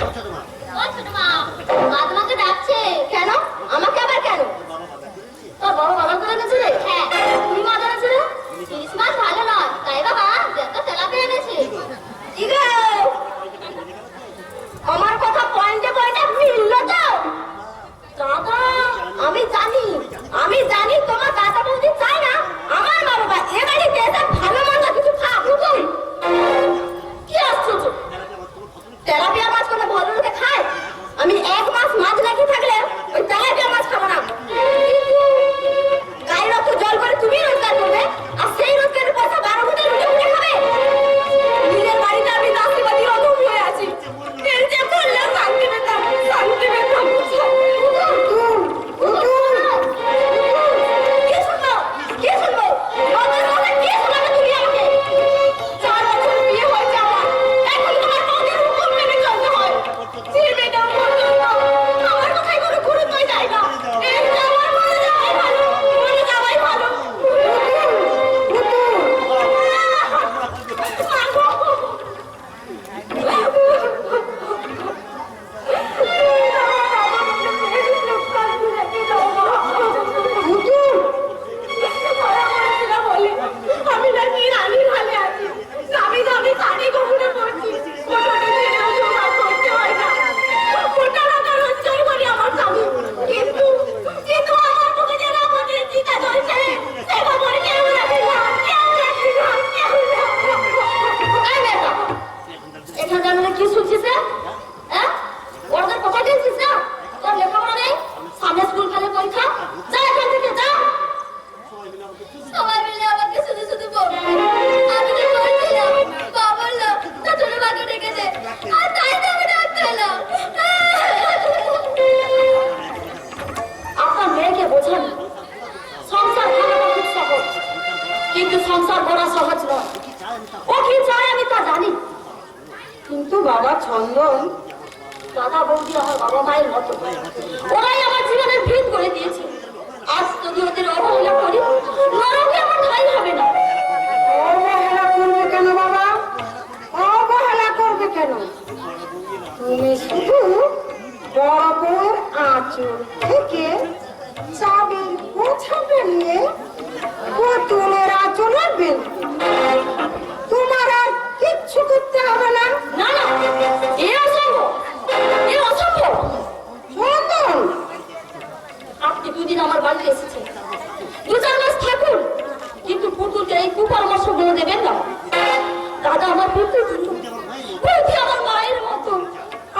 ও ছোট মা, মা তোমাকে ডাকছে। কেন? আমাকে আবার কেন? তোর বড় বাবা করে গেছিলে? হ্যাঁ। তুমি মা জানাছিলে? ইলিশ মাছ ভালো নয়, তাই বাবা একটা তেলাপিয়া এনেছে। ঠিক আছে, আমার কথা পয়েন্টে পয়েন্টে মিললো তো? দাদা, আমি জানি তোমার দাদা বৌদি চায় না আমার মা বাবা এ বাড়িতে এসে ভালো মন্দ কিছু খাক। বুঝুন কি আশ্চর্য, তেলাপিয়া মাছ কোনো ভালো লোকে খায়? আমি 1 মাস মাছ রেখে থাকলে ওই তেলাপিয়া মাছ খাবো না। গায়ের রক্ত জল করে তুমি রোজগার করবে, আর সেই রোজগারের পয়সা 12 ঘন্টা লুটে উঠে খাবে। নিজের বাড়িতে আমি নাস্তিবাদী অধম হয়ে আছি, এর যে করলে শান্তি পেতাম, শান্তি পেতাম। কে শুনবো? ওদের কথা কে শোনাবে তুমি আমাকে? 4 বছর বিয়ে হয়েছে আমার, এখন তোমার বউদের হুকুম মেনে চলতে হয়। যে মেয়েটা আমার কথায় কোনো গুরুত্বই দেয় না, এর চেয়ে আমার মরে যাওয়াই ভালো, মরে যাওয়াই ভালো। আমি নাকি রানীর হালে আছি, দামি দামি শাড়ি গহনা পরছি, কোটাটা ছেড়েও জোগাড় করতে হয় না। কোটা টাকা রোজগার করি আমার স্বামী, কিন্তু আমার মুখে যে রাবণের চিতা জ্বলছে, সে খবর কেউ রাখে না, কেউ রাখে না, কেউ রাখে না। এই মেয়েটা, এখানে আমরা কি শুনছিস রে? হ্যাঁ, ওদের কথা দিয়েছিস না? তোর লেখাপড়া নেই, সামনে স্কুল কালে পরীক্ষা, যা এখান থেকে যা। সবাই মিলে আমাকে শুধু শুধু বলবে, আমি তো বলছিলাম বাবা বললো তা ছোট বাকে ডেকে দে, আর তাই তো আমি ডাকতে এলাম। আপনার মেয়েকে বোঝান সংসার ভাঙানো খুব সহজ, কিন্তু সংসার গড়া সহজ নয়। ও কি চায় আমি তা জানি, কিন্তু বাবা চন্দন, দাদা বৌদি আমার বাবা মায়ের মতো, ওরাই আমার জীবনের ভিত করে দিয়েছে। আজ যদি ওদের অবহেলা করি, নরকে আমার ঠাঁই হবে না। অবহেলা করবে কেন বাবা? অবহেলা করবে কেন? তুমি শুধু বড় বউয়ের আঁচল থেকে চাবির গোছা বেরিয়ে পুতুলের আঁচলে বেঁধে, তোমার আর কিচ্ছু করতে হবে না। না না, এ অসম্ভব, এ অসম্ভব। চন্দন, আপনি 2 দিন আমার বাড়িতে এসেছেন, 2-4 মাস থাকুন, কিন্তু পুতুলকে এই কুপরামর্শগুলো দেবেন না। দাদা আমার পুতুল, বৌদি আমার মায়ের মতো।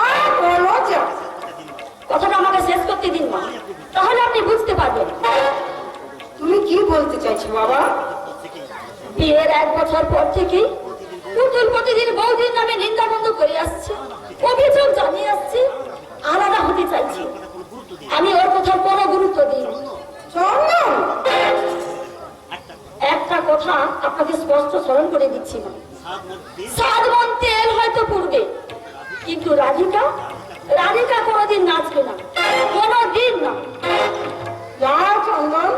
আর বলো যা। কথাটা আমাকে শেষ করতে দিন মা, তাহলে আপনি বুঝতে পারবেন। তুমি কি বলতে চাইছো বাবা? বিয়ের 1 বছর পর থেকেই পুতুল প্রতিদিন বৌদির নামে নিন্দা বন্ধ করে আসছে, অভিযোগ জানিয়ে আসছে, আলাদা হতে চাইছে। আমি ওর কথা কোনো গুরুত্ব দিই না। চন্দন, একটা কথা আপনাকে স্পষ্ট স্মরণ করে দিচ্ছি না, 7 মণ তেল হয়তো পুড়বে, কিন্তু রাধিকা কোনোদিন নাচবে না, কোনোদিন না। যাও চন্দন।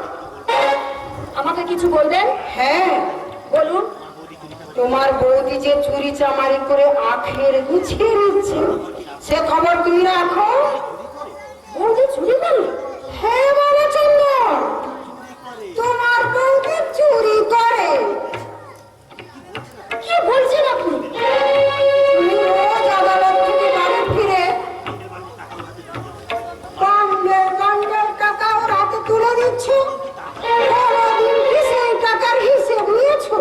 আমাকে কিছু বলবেন? হ্যাঁ, বলুন। তোমার বৌদি যে চুরি চামারি করে আখের গুছিয়ে নিচ্ছে, সে খবর তুমি রাখো। বৌদি চুরি করে? হ্যাঁ বাবা চন্দন, তোমার বৌদি চুরি করে। কি বলছেন আপনি? তুমি রোজ আদালত থেকে বাড়ি ফিরে কাণ্ডের টাকা ওর হাতে তুলে দিচ্ছ, কোনোদিন কি সেই টাকার হিসেব নিয়েছো?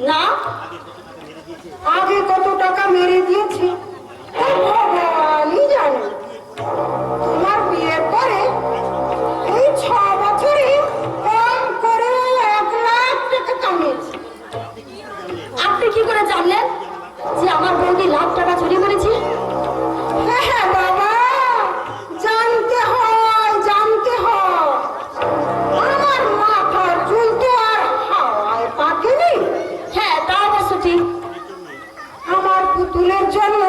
না। আগে কত টাকা মেরে দিয়েছে ভগবানই জানে। তোমার বিয়ের পরে এই 6 বছরে কম করে 1 লাখ টাকা কামিয়েছে। আপনি কি করে জানলেন যে আমার বৌদি লাখ টাকা চুরি করেছে? হ্যাঁ বাবা, জানতে হয়, জানতে হয়। আমার মাথার চুল তো আর হাওয়ায় পাকেনি। হ্যাঁ, তা অবশ্য ঠিক। আমার পুতুলের জন্য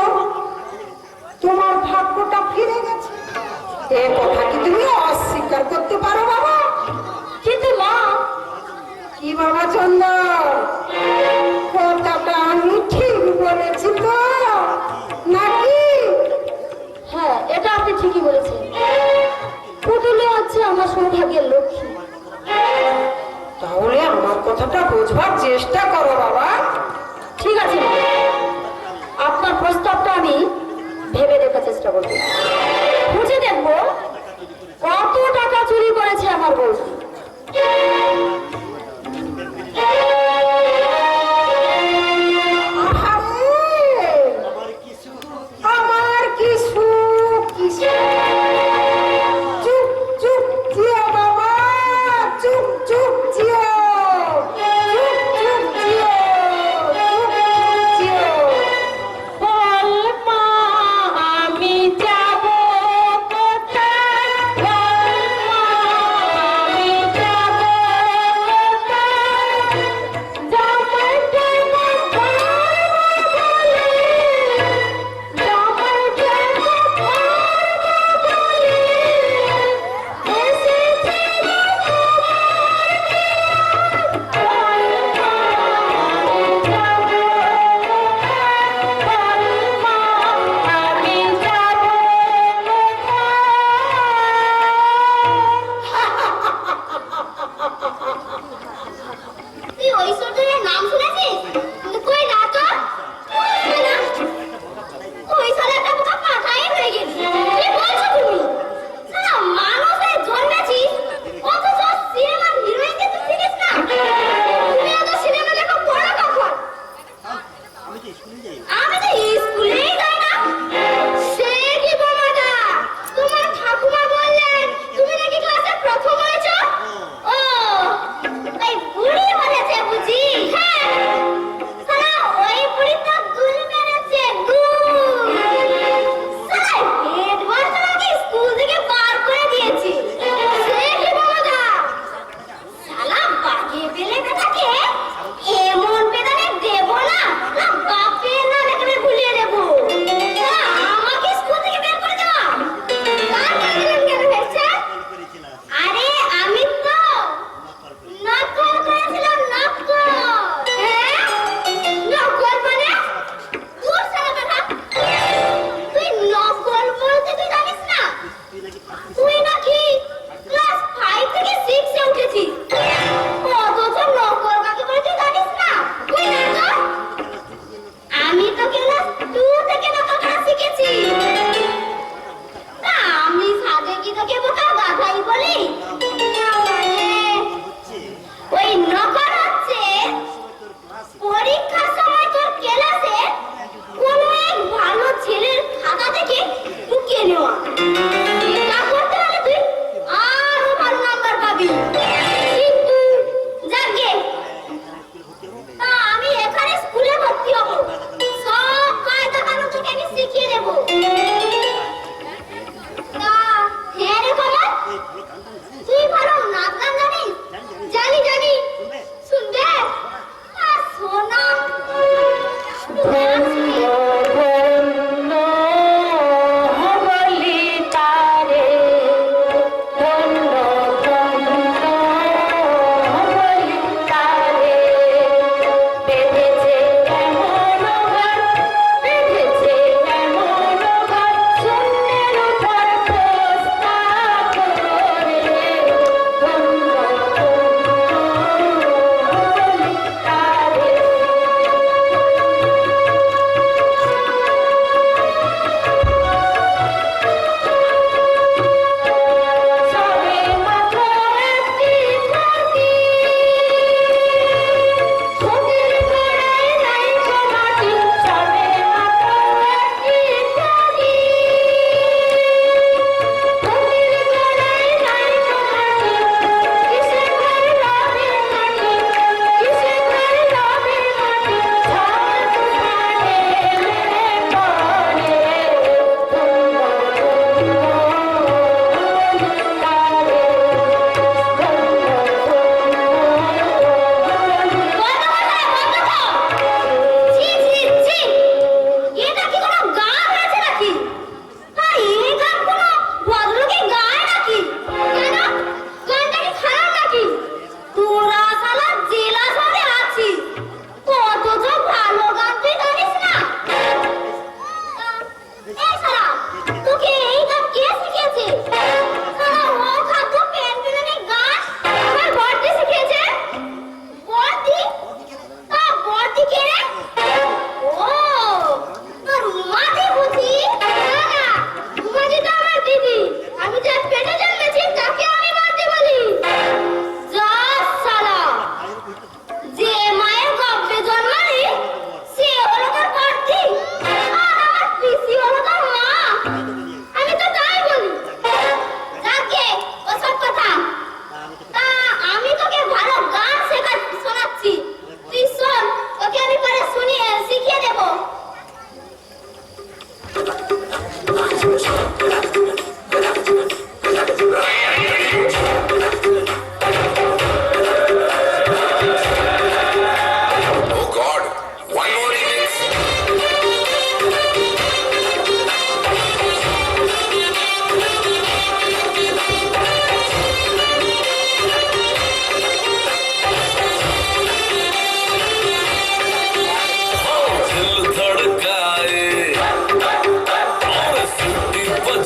তোমার ভাগ্যটা ফিরে গেছে, এ কথা কি তুমি অস্বীকার করতে পারো বাবা? কিন্তু মা, কি বাবা চন্দন, কথাটা আমি ঠিক বলেছি তো নাকি? সৌভাগ্যের লক্ষ্মী। তাহলে আমার কথাটা বোঝবার চেষ্টা করো বাবা। ঠিক আছে মা, আপনার প্রস্তাবটা আমি ভেবে দেখার চেষ্টা করবো। বুঝে দেখবো কত টাকা চুরি করেছে আমার বউ। আমার কিছু কিছু চুপ চুপ জিও বাবা, চুপ চুপ জিও, চুপ চুপ জিও, চুপ চুপ জিও। বল মা আমি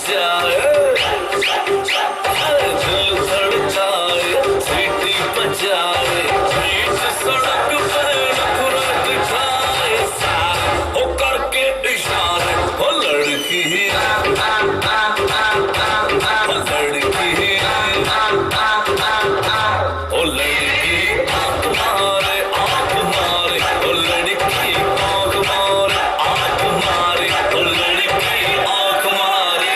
मचाए अरे दिल धड़काए सीटी बजाए बीच सड़क पे नखरा दिखाए सारे हो करके इशारे हो लड़की ओ लड़की आंख मारे ओ लड़की आंख मारे ओ लड़की आंख मारे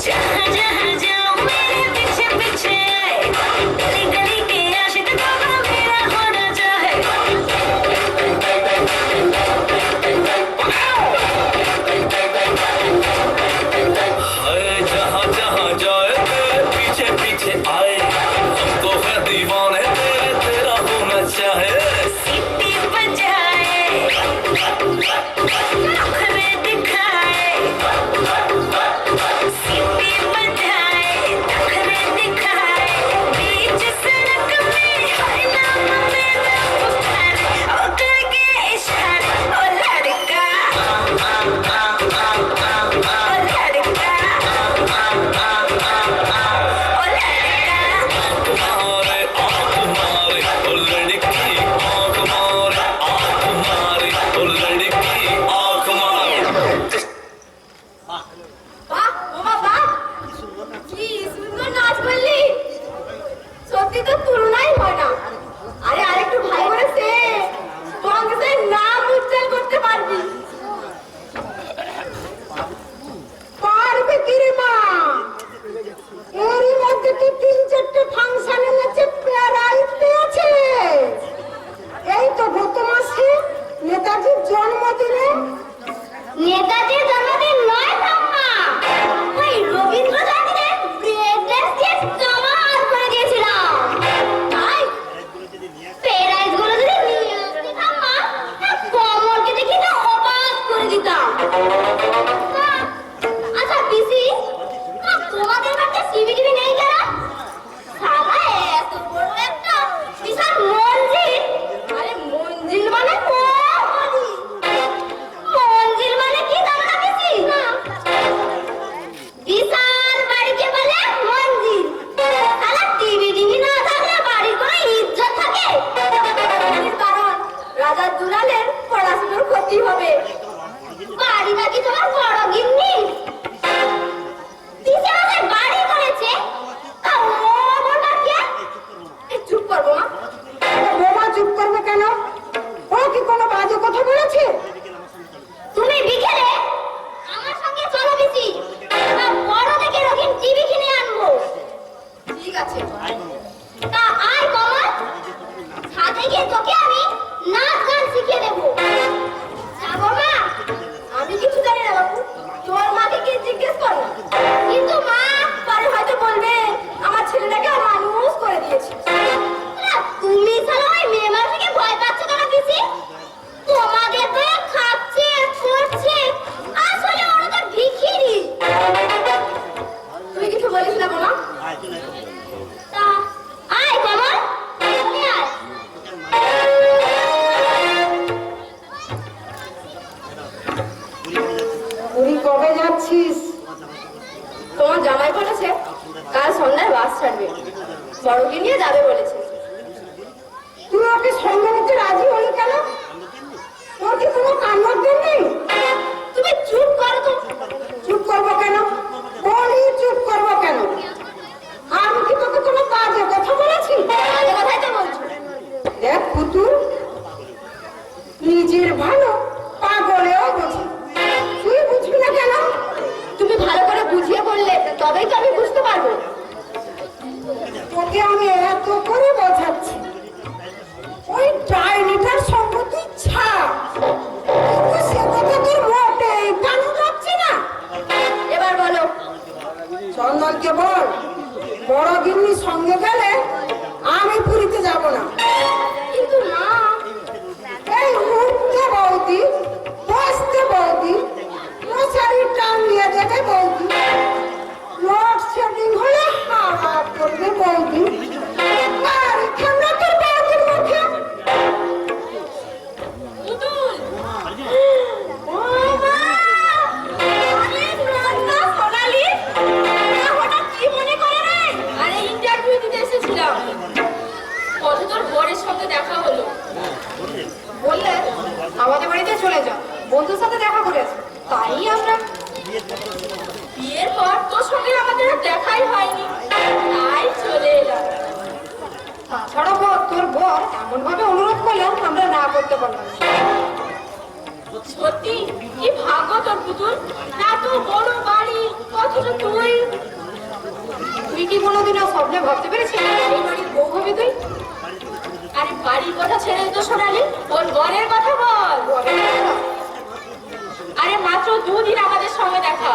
जहाँ जहाँ जाऊँ मेरे पीछे पीछे आए गली गली के आशिक बाबा मेरा होना चाहे हाय जहाँ जहाँ जाए तेरे पीछे पीछे आए हम तो है दीवाने तेरे तेरा होना चाहे सीटी बजाए नखरे दिखाए सीटी बजाए नखरे दिखाए बीच सड़क में हाय नाम मेरा पुकारे ओ करके इशारे ओ लड़का ओ लड़की आंख मारे ओ लड़की आंख मारे বাহ বাবা বাহ কি সুন্দর নাচ করলি সত্যি তো তুলনাই হয় না আরে আরেকটু ভালো করে সে কংগ্রেসের নাম উজ্জ্বল করতে পারবি পারবে কি রে মা এরই মধ্যে কি 3-4টে ফাংশনে নেচে প্যারাইজ পেয়েছে এই তো গত মাসে নেতাজির জন্মদিনে নেতাজির জন্মদিন নয় ঠাম্মা, ওই রবীন্দ্র জয়ন্তীতে ব্রেক ড্যান্স দিয়ে জমাট করে দিয়েছিলাম। তাই প্রাইজগুলো যদি নিয়ে আসতি ঠাম্মা, কমলকে দেখি তো অবাক করে দিতাম। আচ্ছা পিসি, তোমাদের বাড়িতে সিভিটিভি নেই কেন? সাদা এত বড় একটা বিশাল মন্দির। আরে মঞ্জিল মানে মন্দির মানে কি জানো না পিসি? বিশাল বাড়িকে বলে মন্দির। তাহলে টিভি না থাকলে বাড়ির কোনো ইজ্জত থাকে? এর কারণ রাজার দুলালের পড়াশোনার ক্ষতি হবে। বাড়িটা কি তোমার বড় গিন্নি? পিসি আমাদের বাড়ি করেছে, তা ও বলবার কে? এই চুপ করবো মা। বোমা চুপ করবে কেন ও কি কোনো বাজে কথা বলেছে তুমি বিকেলে আমার সঙ্গে চলো পিসি, বড় দেখে রঙিন টিভি কিনে আনবো। ঠিক আছে তা আয় কমল, ছাদে গিয়ে তোকে আমি নাচ গান শিখিয়ে দেবো। যাবো মা? আমি কিছু জানি না বাবু, তোমার মাকে কি জিজ্ঞেস করো। কিন্তু মা, পরে হয়তো বলবে আমার ছেলেটাকে মানুষ করে দিয়েছি। তুমি শালা ওই মেয়ে মানুষকে ভয় পাচ্ছ কেন পিসি? তোমাকে তো খাচ্ছে ছড়ছে, আসলে ওরা তো ভিখিরি। তুই কিছু বলিস না বোমা। তা আয় কমল, চলে আয়। তুই কবে যাচ্ছিস তোমার জামাই বলেছে কাল সন্ধ্যায় বাস ছাড়বে, বড়কে নিয়ে যাবে বলেছে। তুই ওকে সঙ্গে নিতে রাজি হলি কেন তোর কি কোনো কান্নার দিন নেই তুমি চুপ করো তো। চুপ করবো কেন বলি চুপ করবো কেন আমি কি তোকে কোনো বাজে কথা বলেছি বাজে কথাই তো বলছো। দেখ পুতুল নিজের ভালো পাগলেও বুঝি তুই বুঝবি না কেন তুমি ভালো করে বুঝিয়ে বললে তবেই তো আমি বুঝতে পারবো। তোকে আমি এত করে বোঝাচ্ছি ওই ডাইনিটার সঙ্গে তুই ছাড় কিন্তু সে কথা তোর মোটেই কানে যাচ্ছে না এবার বলো। চন্দনকে বল বড় গিন্নি সঙ্গে গেলে আমি পুরীতে যাব না কিন্তু মা, বন্ধুর সাথে দেখা করে আসবো। তাই আমরা বিয়ের পর তোর সঙ্গে আমাদের আর দেখাই হয়নি, তাই চলে এলাম। তাছাড়া তোর বর এমন ভাবে অনুরোধ করলাম আমরা না করতে পারলাম না। সত্যি কি ভাগ্য তোর পুতুল, এত বড় বাড়ি, অথচ তুই তুই কি কোনোদিনও স্বপ্নে ভাবতে পেরেছিস এই বাড়ির বউ হবে তুই? আরে বাড়ির কথা ছেড়ে তো শোনালি, ওর ঘরের কথা বল। আরে মাত্র 2 দিন আমাদের সঙ্গে দেখা,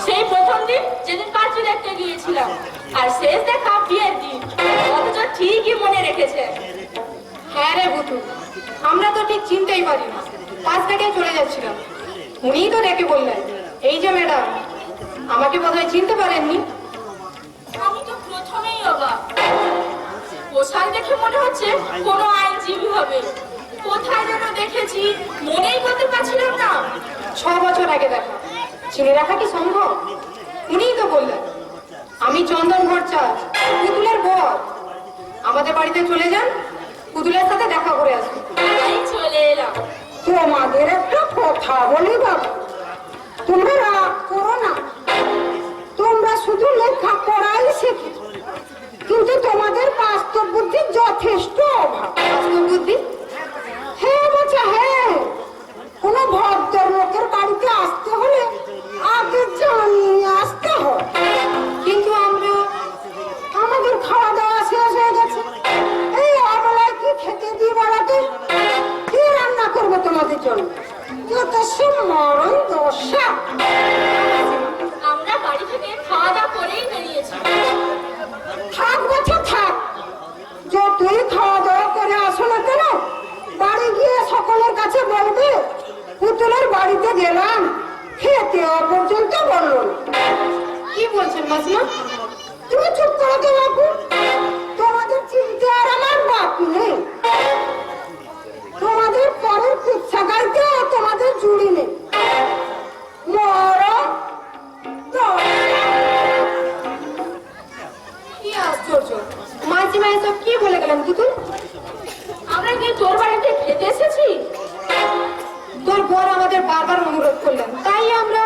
সেই প্রথম দিন যেদিন পাঁচু দেখতে গিয়েছিলাম, আর শেষ দেখা বিয়ের দিন, অথচ ঠিকই মনে রেখেছে। হ্যাঁ রে বুতু, আমরা তো ঠিক চিনতেই পারি না, পাশ থেকে চলে যাচ্ছিলাম, উনিই তো ডেকে বললেন, এই যে ম্যাডাম। আমাকে বোধহয় চিনতে পারেননি। আমি তো প্রথমেই অবাক, পোশাক দেখে মনে হচ্ছে কোনো আইনজীবী হবে। কোথায় যেন দেখেছি, মনেই করতে পারছিলাম না। 6 বছর আগে দেখা, চিনে রাখা কি সম্ভব? উনিই তো বললেন, আমি চন্দন ভট্টাচার্য, পুতুলের বর। আমাদের বাড়িতে চলে যান, পুতুলের সাথে দেখা করে আসুন। তাই চলে এলাম। তোমাদের একটা কথা বলি বাবু, তোমরা রাগ করো না। তোমরা শুধু লেখাপড়াই শেখো, কিন্তু তোমাদের বাস্তব বুদ্ধির যথেষ্ট অভাব। বাস্তব বুদ্ধি? হ্যাঁ বাচ্চা হ্যাঁ, কোনো ভদ্রলোকের বাড়িতে আসতে হলে আগে জানিয়ে আসতে হয়। কিন্তু আমরা আমাদের খাওয়া দাওয়া শেষ হয়ে গেছে, এই অবেলায় কি খেতে দিয়ে বেড়াতে? কি রান্না করবো তোমাদের জন্য? যত সব মরণ দশা। আমরা বাড়ি থেকে খাওয়া দাওয়া করেই বেরিয়েছি। থাক বাচ্চা থাক, যতই খাওয়া দাওয়া করে আসো না কেন, বাড়ি গিয়ে সকলের কাছে বলবে পুতুলের বাড়িতে গেলাম, খেতে পর্যন্ত বললো না। কি বলছেন মাসিমা? তুমি চুপ করো তো বাপু, তোমাদের চিনতে আর আমার বাকি নেই। তোমাদের পরের পিচ্ছা গাইতে তোমাদের জুড়ি নেই। মরো কি আশ্চর্য, মাসিমা এসব কি বলে গেলেন পুতুল? আমরা কি তোর বাড়িতে খেতে এসেছি? তোর বর আমাদের বারবার অনুরোধ করলেন, তাই আমরা।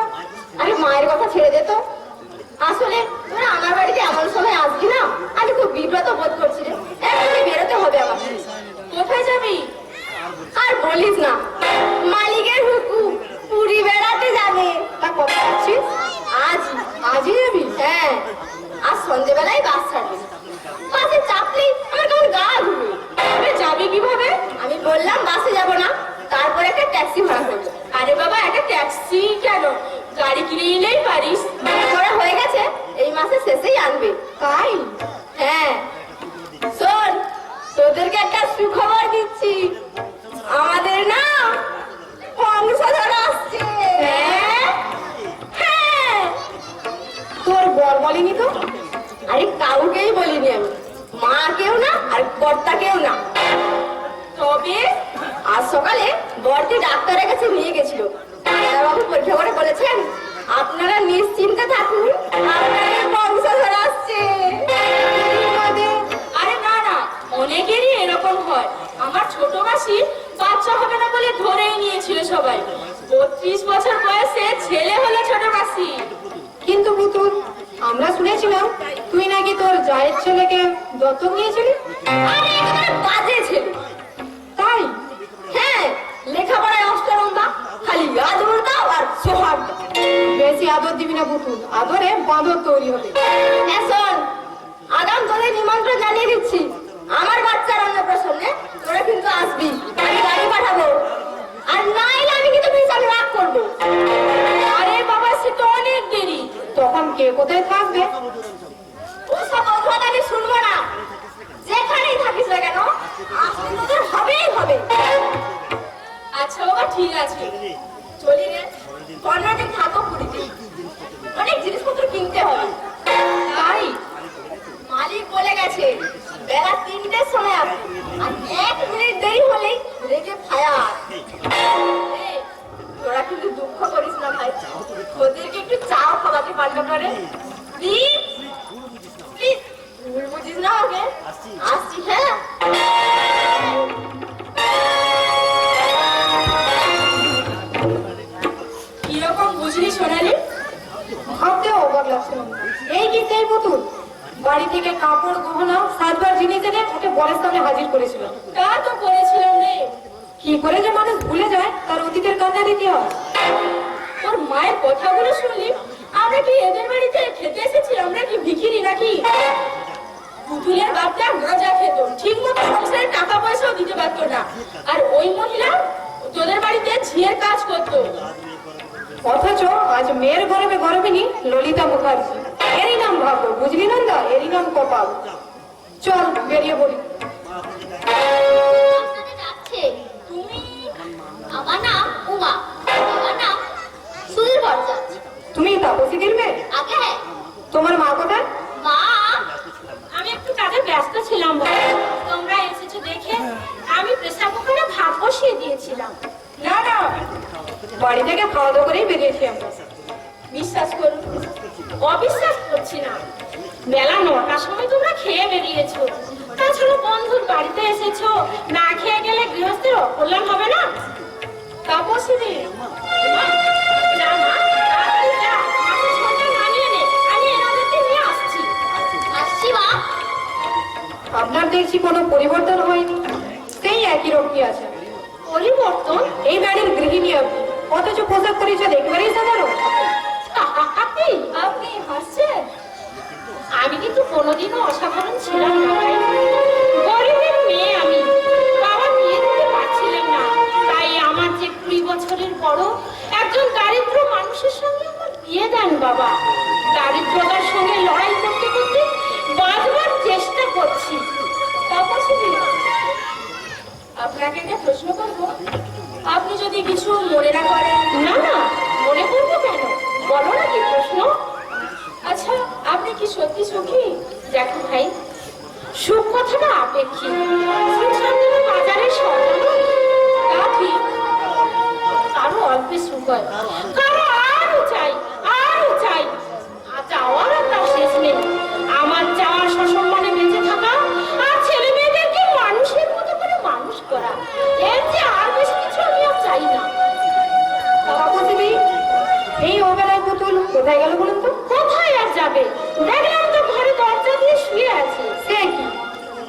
আরে মায়ের কথা ছেড়ে দে তো। আসলে তোরা আমার বাড়িতে এমন সময় আসবি না, আমি খুব বিব্রত বোধ করছি রে। এখনই বেরোতে হবে আমাকে। কোথায় যাবি? আর বলিস না, মালিকের হুকুম, পুরী বেড়াতে যাবে। তা কবে যাচ্ছিস? আজই যাবি? হ্যাঁ, আজ সন্ধ্যেবেলায় বাস ছাড়বে। বাসে চাপলেই আমার কেমন গা ঘুরবে। তবে যাবি কিভাবে? আমি বললাম বাসে যাব না, তারপর একটা ট্যাক্সি ভাড়া করবো। আরে বাবা, একটা ট্যাক্সি কেন, গাড়ি কিনে নিলেই পারিস। করা হয়ে গেছে, এই মাসের শেষেই আনবে। তাই? হ্যাঁ, শোন, তোদেরকে একটা সুখবর দিচ্ছি, আমাদের না বংশধর আসছে। হ্যাঁ, তোর বর বলেনি তো? আরে কাউকেই বলিনি আমি, মাকেও না আর কর্তাকেও না। তবে আজ সকালে বরটি ডাক্তারের কাছে নিয়ে গেছিল, ডাক্তারবাবু পরীক্ষা করে বলেছেন আপনারা নিশ্চিন্তে থাকুন, আপনাদের বংশধর আসছে। আরে না না, অনেকেরই এরকম হয়। আমার ছোট মাসি বাচ্চা হবে না বলে ধরেই নিয়েছিল সবাই। 32 বছর বয়সে ছেলে হলো ছোট মাসি। কিন্তু পুতুল, আমরা শুনেছিলাম তুই নাকি তোর জায়ের ছেলেকে দত্তক নিয়েছিলি। আরে একেবারে বাজে ছেলে। তাই? হ্যাঁ, লেখাপড়ায় অষ্টরম্বা, খালি আদর দাও আর সোহাগ দাও। বেশি আদর দিবি না পুতুল, আদরে বাঁদর তৈরি হবে। হ্যাঁ শোন, আগাম তোদের নিমন্ত্রণ জানিয়ে দিচ্ছি, আমার বাচ্চার অন্নপ্রাশনে তোরা কিন্তু আসবি। আমি গাড়ি পাঠাবো, আর না এলে আমি কিন্তু ভীষণ রাগ করবো। আরে বাবা, সে তো অনেক দেরি। তখন কে কোথায় থাকবে? ওসব কথা আমি শুনবো না, যেখানেই থাকিস না কেন আসলে তোদের হবেই হবে। আচ্ছা বাবা, ঠিক আছে, চলি রে। কর্ণাটক থাকো পুরীতে, অনেক জিনিসপত্র কিনতে হবে। তাই মালিক বলে গেছে বেলা 3টের সময় আসবে, আর 1 মিনিট দেরি হলেই রেগে ফায়ার। তোরা কিন্তু দুঃখ করিস না ভাই, ওদেরকে একটু চাও খাওয়াতে পারলে পারে প্লিজ প্লিজ। ভুল বুঝিস না ওকে, আসছি। হ্যাঁ, পারছে না। এই কি সেই পুতুল বাড়ি থেকে কাপড় গহনা সাজবার জিনিস এনে ওকে বরের সামনে হাজির করেছিল। তা তো করেছিলাম রে। কি করে যে মানুষ ভুলে যায় তার অতীতের কান্না দিতে হয়। তোর মায়ের কথাগুলো শুনলি আমরা কি এদের বাড়িতে খেতে এসেছি? আমরা কি ভিখিরি নাকি? পুতুলের বাপটা গাঁজা খেত, ঠিক মতো সংসারে টাকা পয়সাও দিতে পারতো না। আর ওই মহিলা তোদের বাড়িতে ঝিয়ের কাজ করতো। অথচ আজ মেয়ের গরমে গরমিনী ললিতা মুখার্জি। এরই নাম ভাগ্য, বুঝলি নন্দা? এরই নাম কপাল। চল বেরিয়ে পড়ি। আপনাদের ডাকছে। তুমি আমার নাম উমা। আমার নাম সুধীর ভট্টাচার্য। তুমি তাপসীদের মেয়ে? আগে হ্যাঁ। তোমার মা কোথায়? মা আমি একটু কাজে ব্যস্ত ছিলাম বলে। তোমরা এসেছো দেখে আমি প্রেসার কুকারে ভাত বসিয়ে দিয়েছিলাম। না না, বাড়ি থেকে খাওয়া দাওয়া করেই বেরিয়েছি আমরা। বিশ্বাস করুন, অবিশ্বাস করছি না। বেলা 9টার সময় তোমরা খেয়ে বেরিয়েছো। তাছাড়া বন্ধুর বাড়িতে এসেছো, না খেয়ে গেলে গৃহস্থের অকল্যাণ হবে না। তাপসী মা, যা মা, তাড়াতাড়ি যা, মাছের ঝোলটা নামিয়ে নে, আমি এনাদেরকে নিয়ে আসছি। আসছি মা। আপনার দেখছি কোনো পরিবর্তন হয়নি, সেই একই রকমই আছে। পরিবর্তন? এই বাড়ির গৃহিণী আপনি, অথচ পোশাক পরিচ্ছদ একেবারেই সাধারণ। আপনি হাসছেন? আমি কিন্তু কোনোদিনও অসাধারণ ছিলাম না ভাই। গরিবের মেয়ে আমি, বাবা বিয়ে দিতে পারছিলেন না, তাই আমার যে 20 বছরের বড় একজন দারিদ্র মানুষের সঙ্গে আমার বিয়ে দেন বাবা। দারিদ্রতার সঙ্গে লড়াই করতে করতে বাঁচবার চেষ্টা করছি। তাপসী, আপনাকে একটা প্রশ্ন করবো, আপনি যদি কিছু মনে না করেন। না না, মনে করবো কেন? বলো না কি প্রশ্ন। আচ্ছা, আপনি কি সত্যি সুখী? দেখো ভাই, সুখ কথাটা আপেক্ষিক। সুখ শান্তির বাজারে সর্বদা তা ঠিক। কারো অল্পে সুখ হয়, কারো আরো চাই, আরো চাই। আর চাওয়ার আর তার শেষ নেই। আমার চাওয়া সসম্মানে বেঁচে থাকা আর ছেলে মেয়েদেরকে মানুষের মতো করে মানুষ করা। এর যে আর বেশি কিছু আমি আর চাই না। তাপসী, এই ওবেলায় পুতুল কোথায় গেল বলুন তো? কোথায় আর যাবে? দেখলাম তো ঘরে দরজা দিয়ে শুয়ে আছে। সে কি,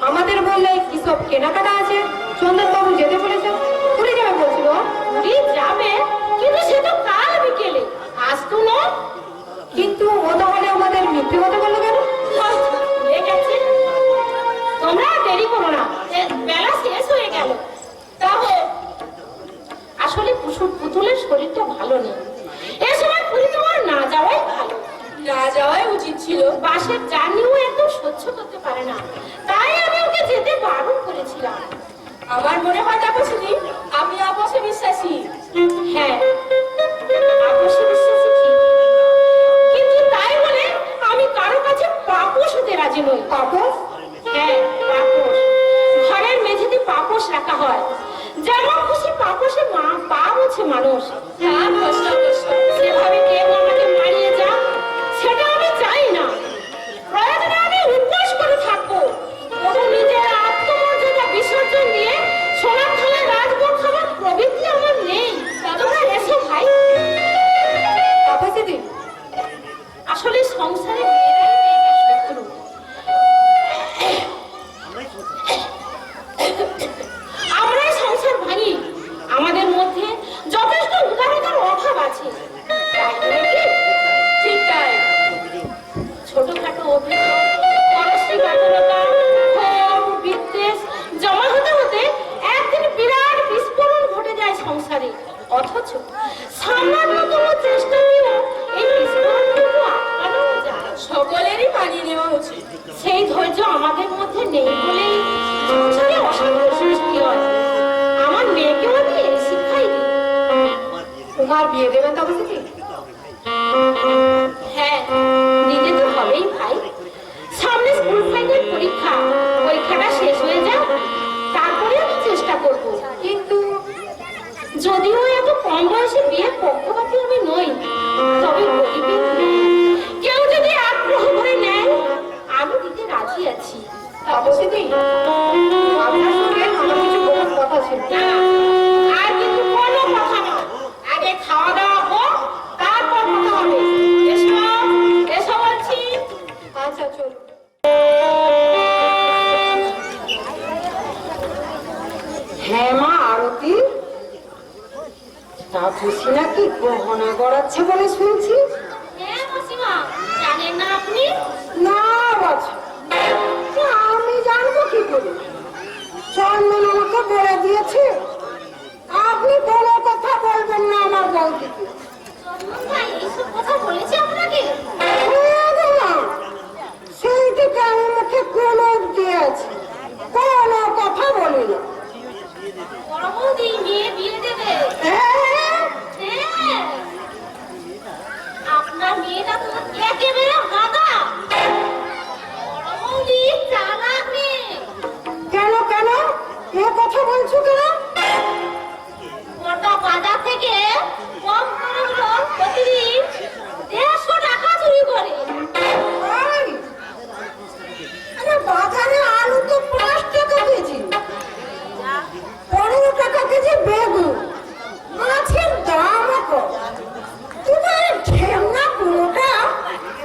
আমাদের বললে কি সব কেনাকাটা আছে, চন্দন বাবু যেতে বলেছে, পুরী যাবে বলছিল। পুরী যাবে, কিন্তু সে তো কাল বিকেলে, আজ তো নয়। কিন্তু ও তাহলে আমাদের মিথ্যে কথা বললো কেন? ভুলে গেছে। তোমরা আর দেরি করো না, বেলা শেষ হয়ে গেল। তাহলে আসলে পুতুলের শরীরটা ভালো নেই। এ সময় পুরী তোমার না যাওয়াই ভালো। না যাওয়াই উচিত ছিল। বাসের জার্নিও একদম সহ্য করতে পারে না, তাই আমি ওকে যেতে বারণ করেছিলাম। আমার মনে হয় তাপসী, আপনি আপসে বিশ্বাসী। হ্যাঁ, আপসে বিশ্বাসী ঠিক, কিন্তু তাই বলে আমি কারো কাছে পাপোশ হতে রাজি নই। তাপস? হ্যাঁ, পাপোশ। ঘরের মেঝেতে পাপোশ রাখা হয়, যেমন খুশি পাপোশে পা মুছে মানুষ। সেভাবে কেউ আমাকে মারিয়ে যাক, সেটা আমি চাই না। প্রয়োজনে আমি উপবাস করে থাকবো, কোনো নিজের আত্মমর্যাদা বিসর্জন দিয়ে সোনার থালায় রাজভোগ খাবার প্রবৃত্তি আমার নেই। তোমরা এসো ভাই। তাপসী, আসলে সংসারে মেয়েরাই মেয়েদের শত্রু। আমরাই সংসার ভাঙি। আমাদের মধ্যে যথেষ্ট উদারতার অভাব আছে। তাই নয় কি? ঠিক তাই। ছোটখাটো অভিযোগ, পরশ্রী কাতরতা, ক্ষোভ, বিদ্বেষ জমা হতে হতে একদিন বিরাট বিস্ফোরণ ঘটে যায় সংসারে। অথচ সামান্যতম চেষ্টা নিয়েও এই বিস্ফোরণটুকু আটকানো যায়। সকলেরই মানিয়ে নেওয়া উচিত। সেই ধৈর্য আমাদের মধ্যে নেই বলেই সংসারে অশান্তির সৃষ্টি হয়। আমার মেয়েকেও আমি এই শিক্ষাই দিই। তোমার বিয়ে দেবেন তাপসী? হ্যাঁ, দিতে তো হবেই ভাই। সামনে স্কুল ফাইনাল পরীক্ষা, পরীক্ষাটা শেষ হয়ে যাক, তারপরে আমি চেষ্টা করব। কিন্তু যদিও এত কম বয়সে বিয়ের পক্ষপাতী আমি নই, তবে গরিবের মেয়ে কেউ যদি আগ্রহ করে নেয়, আমি দিতে রাজি আছি। তাপসী, আপনার সঙ্গে আমার কিছু গোপন কথা ছিল। না, আর কিন্তু কোনো কথা না। আগে খাওয়া দাওয়া হোক, তারপর কথা হবে। এসো, এসো তাপসী নাকি গহনা গড়াচ্ছে বলে শুনছি। হ্যাঁ মাসিমা, জানেন না আপনি? না বাছা, আমি জানবো কি করে? চন্দন আমাকে বলে দিয়েছে আপনি কোনো কথা বলবেন না আমার বৌদিকে। চন্দন ভাই এইসব কথা বলেছে আপনাকে? সেই থেকে আমি মুখে কোনো দিয়েছি, কোনো কথা বলি না। বড় বৌদি মেয়ে বিয়ে দেবে। হ্যাঁ, হ্যাঁ, আপনার মেয়েটা তো একেবারে গাদা। বড় বৌদি চালাক মেয়ে। কেন কেন এ কথা বলছো কেন? গোটা বাজার থেকে কম করে হলো প্রতিদিন 150 টাকা চুরি করে। এই, আরে বাজারে আলু তো 5 টাকা কেজি, 15 টাকা কেজি বেগুন, মাছের দামও কম। তোমার ঢেমনা পুরোটা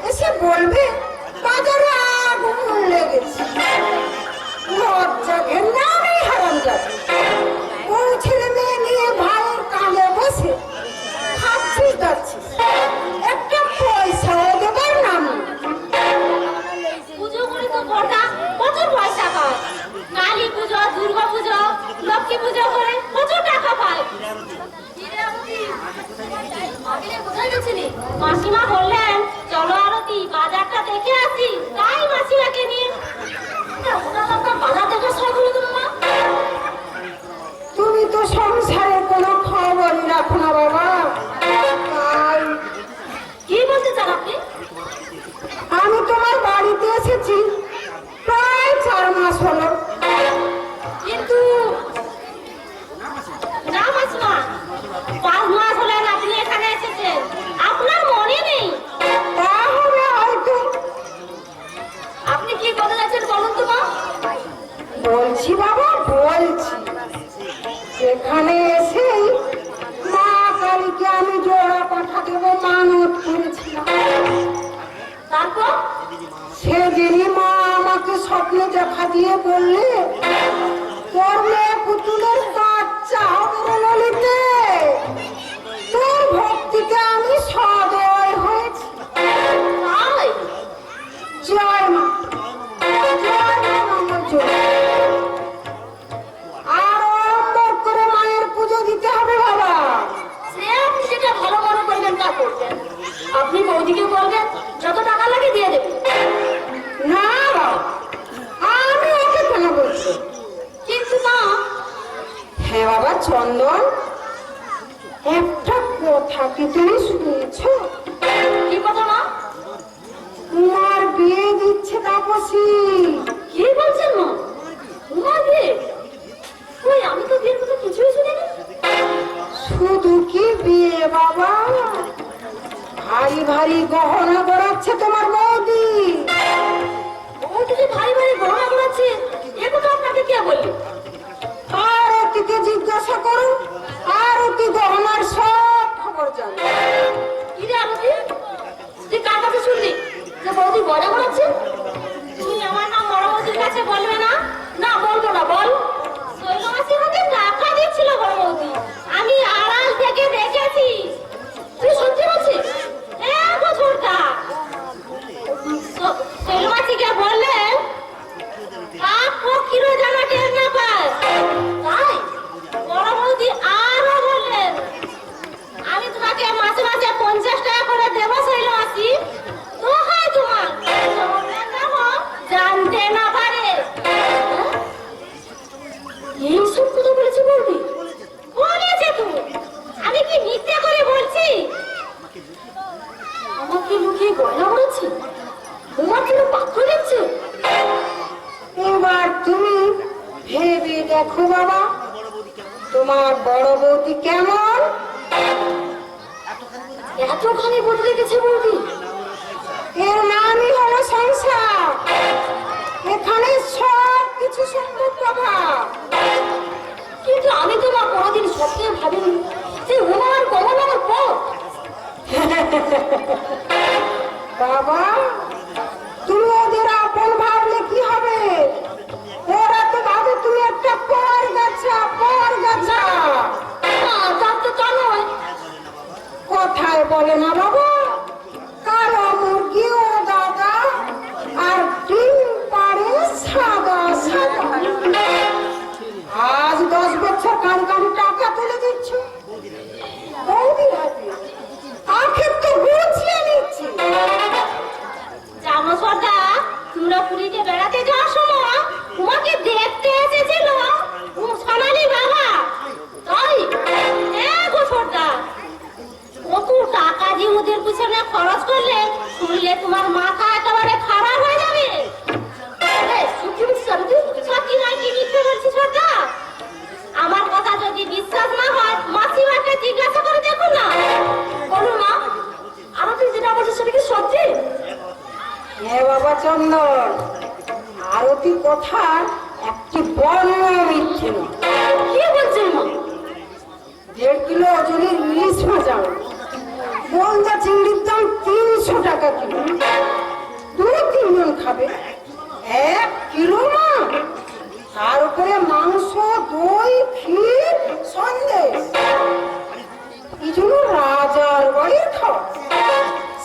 এসে বলবে বাজারে আগুন লেগেছে। লজ্জা ঘেন্না আমি হারাম যাবে। ও ছেলে মেয়ে নিয়ে ভাইয়ের কাঁধে বসে খাচ্ছিস যাচ্ছিস, একটা পয়সাও দেবার নাম নেই। পুজো করে তো বড়টা প্রচুর পয়সা পায়। কালী পুজো, দুর্গা পুজো, লক্ষ্মী পুজো করে প্রচুর টাকা পায়। মাসিমা বললেন চলো আরতি বাজারটা দেখে আসি, তাই মাসিমাকে নিয়ে বাজার দেখা সব হলো তো মা। তুমি তো সংসারে কোনো খবরই রাখো না বাবা। তাই কি বলতে চান আপনি? আমি তোমার বাড়িতে এসেছি প্রায় 4 মাস হলো। কিন্তু না মাসিমা, 5 মাস হলেন আপনি এখানে এসেছেন, আপনার মনে নেই? তা হবে হয়তো। আপনি কি বলতে যাচ্ছেন বলুন তো মা। বলছি বাবা, বলছি এখানে এসেই মা কালীকে আমি জোড়া পাঠা দেবো মানত করেছিলাম। তারপর সেদিনই মা আমাকে স্বপ্নে দেখা দিয়ে বললে তোর মেয়ে পুতুলের বাচ্চা হবে রে ললিতে। তোর ভক্তিতে আমি সদয় হয়েছি। তাই জয় মা, জয় মা মঙ্গলচূড়া। আর অম্বর করে মায়ের পুজো দিতে হবে বাবা। সে আপনি যেটা ভালো মনে করবেন তা করবেন। আপনি বৌদিকে বলবেন যত টাকা লাগে দিয়ে দেবেন। না বাবা, আমি ওকে কেন বলছি? কিন্তু মা, হ্যাঁ বাবা চন্দন, একটা কথা কি তুমি শুনেছ? কি কথা মা? তোমার বিয়ে দিচ্ছে তাপসী। কি বলছেন মা? তোমার বিয়ে? ওই আমি তো বিয়ের কথা কিছুই শুনিনি। শুধু কি বিয়ে বাবা, ভারী ভারী গহনা গড়াচ্ছে তোমার বৌদি। বৌদি যে ভারী ভারী গহনা পড়াচ্ছে এ কথা আপনাকে কে বললো? আর ওকে জিজ্ঞাসা করো, আর ওকে গহনার সব খবর জানো। কি রে আরতি, তুই কার কাছে শুনলি যে বৌদি গয়না পড়াচ্ছে? তুই আমার নাম বড় বৌদির কাছে বলবে না? না বলবো না, বল। শৈলমাসি আমাকে টাকা দিচ্ছিল বড় বৌদি, আমি আড়াল থেকে দেখেছি। তুই সত্যি বলছিস? এক বছরটা শৈলমাসিকে বললেন কাক পক্ষীরও যেন টের না পায়। তাই বড় বৌদি আরো বললেন আমি তোমাকে মাসে মাসে 50 টাকা করে দেবো শৈলমাসি, দোহাই তোমার জানতে না পারে। এইসব কথা বলেছে বৌদি? বলেছে তো, আমি কি মিথ্যে করে বলছি? আমাকে লুকিয়ে গয়না পড়েছি, তোমার জন্য পাত্র দেখছে। এবার তুমি ভেবে দেখো বাবা, তোমার বড় বৌদি কেমন। এতখানি বদলে গেছে বৌদি। এর নামই হলো সংসার। এখানে সব কিছু সম্ভব বাবা। কিন্তু আমি তো মা কোনোদিন স্বপ্নে ভাবিনি যে ওনার কমল আমার পথ। বাবা তুমি ওদের আপন ভাবলে কি হবে? ওরা তো ভাবে তুমি একটা পর গাছা। তা তো তা নয়, বলে না বাবা, কালো মুরগি ও দাদা আর ডিম পাড়ে সাদা সাদা। আজ 10 বছর কান কান টাকা তুলে দিচ্ছ, বৌদির হাতে আখের তো গুছিয়ে নিচ্ছি। জানো সর্দা, তোমরা পুরীতে বেড়াতে যাওয়ার সময় তোমাকে দেখতে এসেছিল সোনালি বাবা। তাই গো সর্দা, কত টাকা যে ওদের পিছনে খরচ করলে শুনলে তোমার মাথা একেবারে খারাপ হয়ে যাবে। সত্যি নয় কি মিথ্যে বলছি সর্দা? আমার কথা যদি বিশ্বাস না হয় মাসিমাকে জিজ্ঞাসা করে দেখো না। বলো মা, আমার তুই যেটা বলছিস সেটা কি সত্যি? হ্যাঁ বাবা চন্দন, আরতি কথা একটি বর্ণ মিথ্যে নয়। কি বলছেন মা? 1.5 কিলো ওজনের ইলিশ মাছ আনো, গলদা চিংড়ির দাম 300 টাকা কিলো। 2-3 জন খাবে, 1 কিলো না। তার উপরে মাংস, দই, ক্ষীর, সন্দেশ। এই জন্য রাজার বাড়ির খাওয়া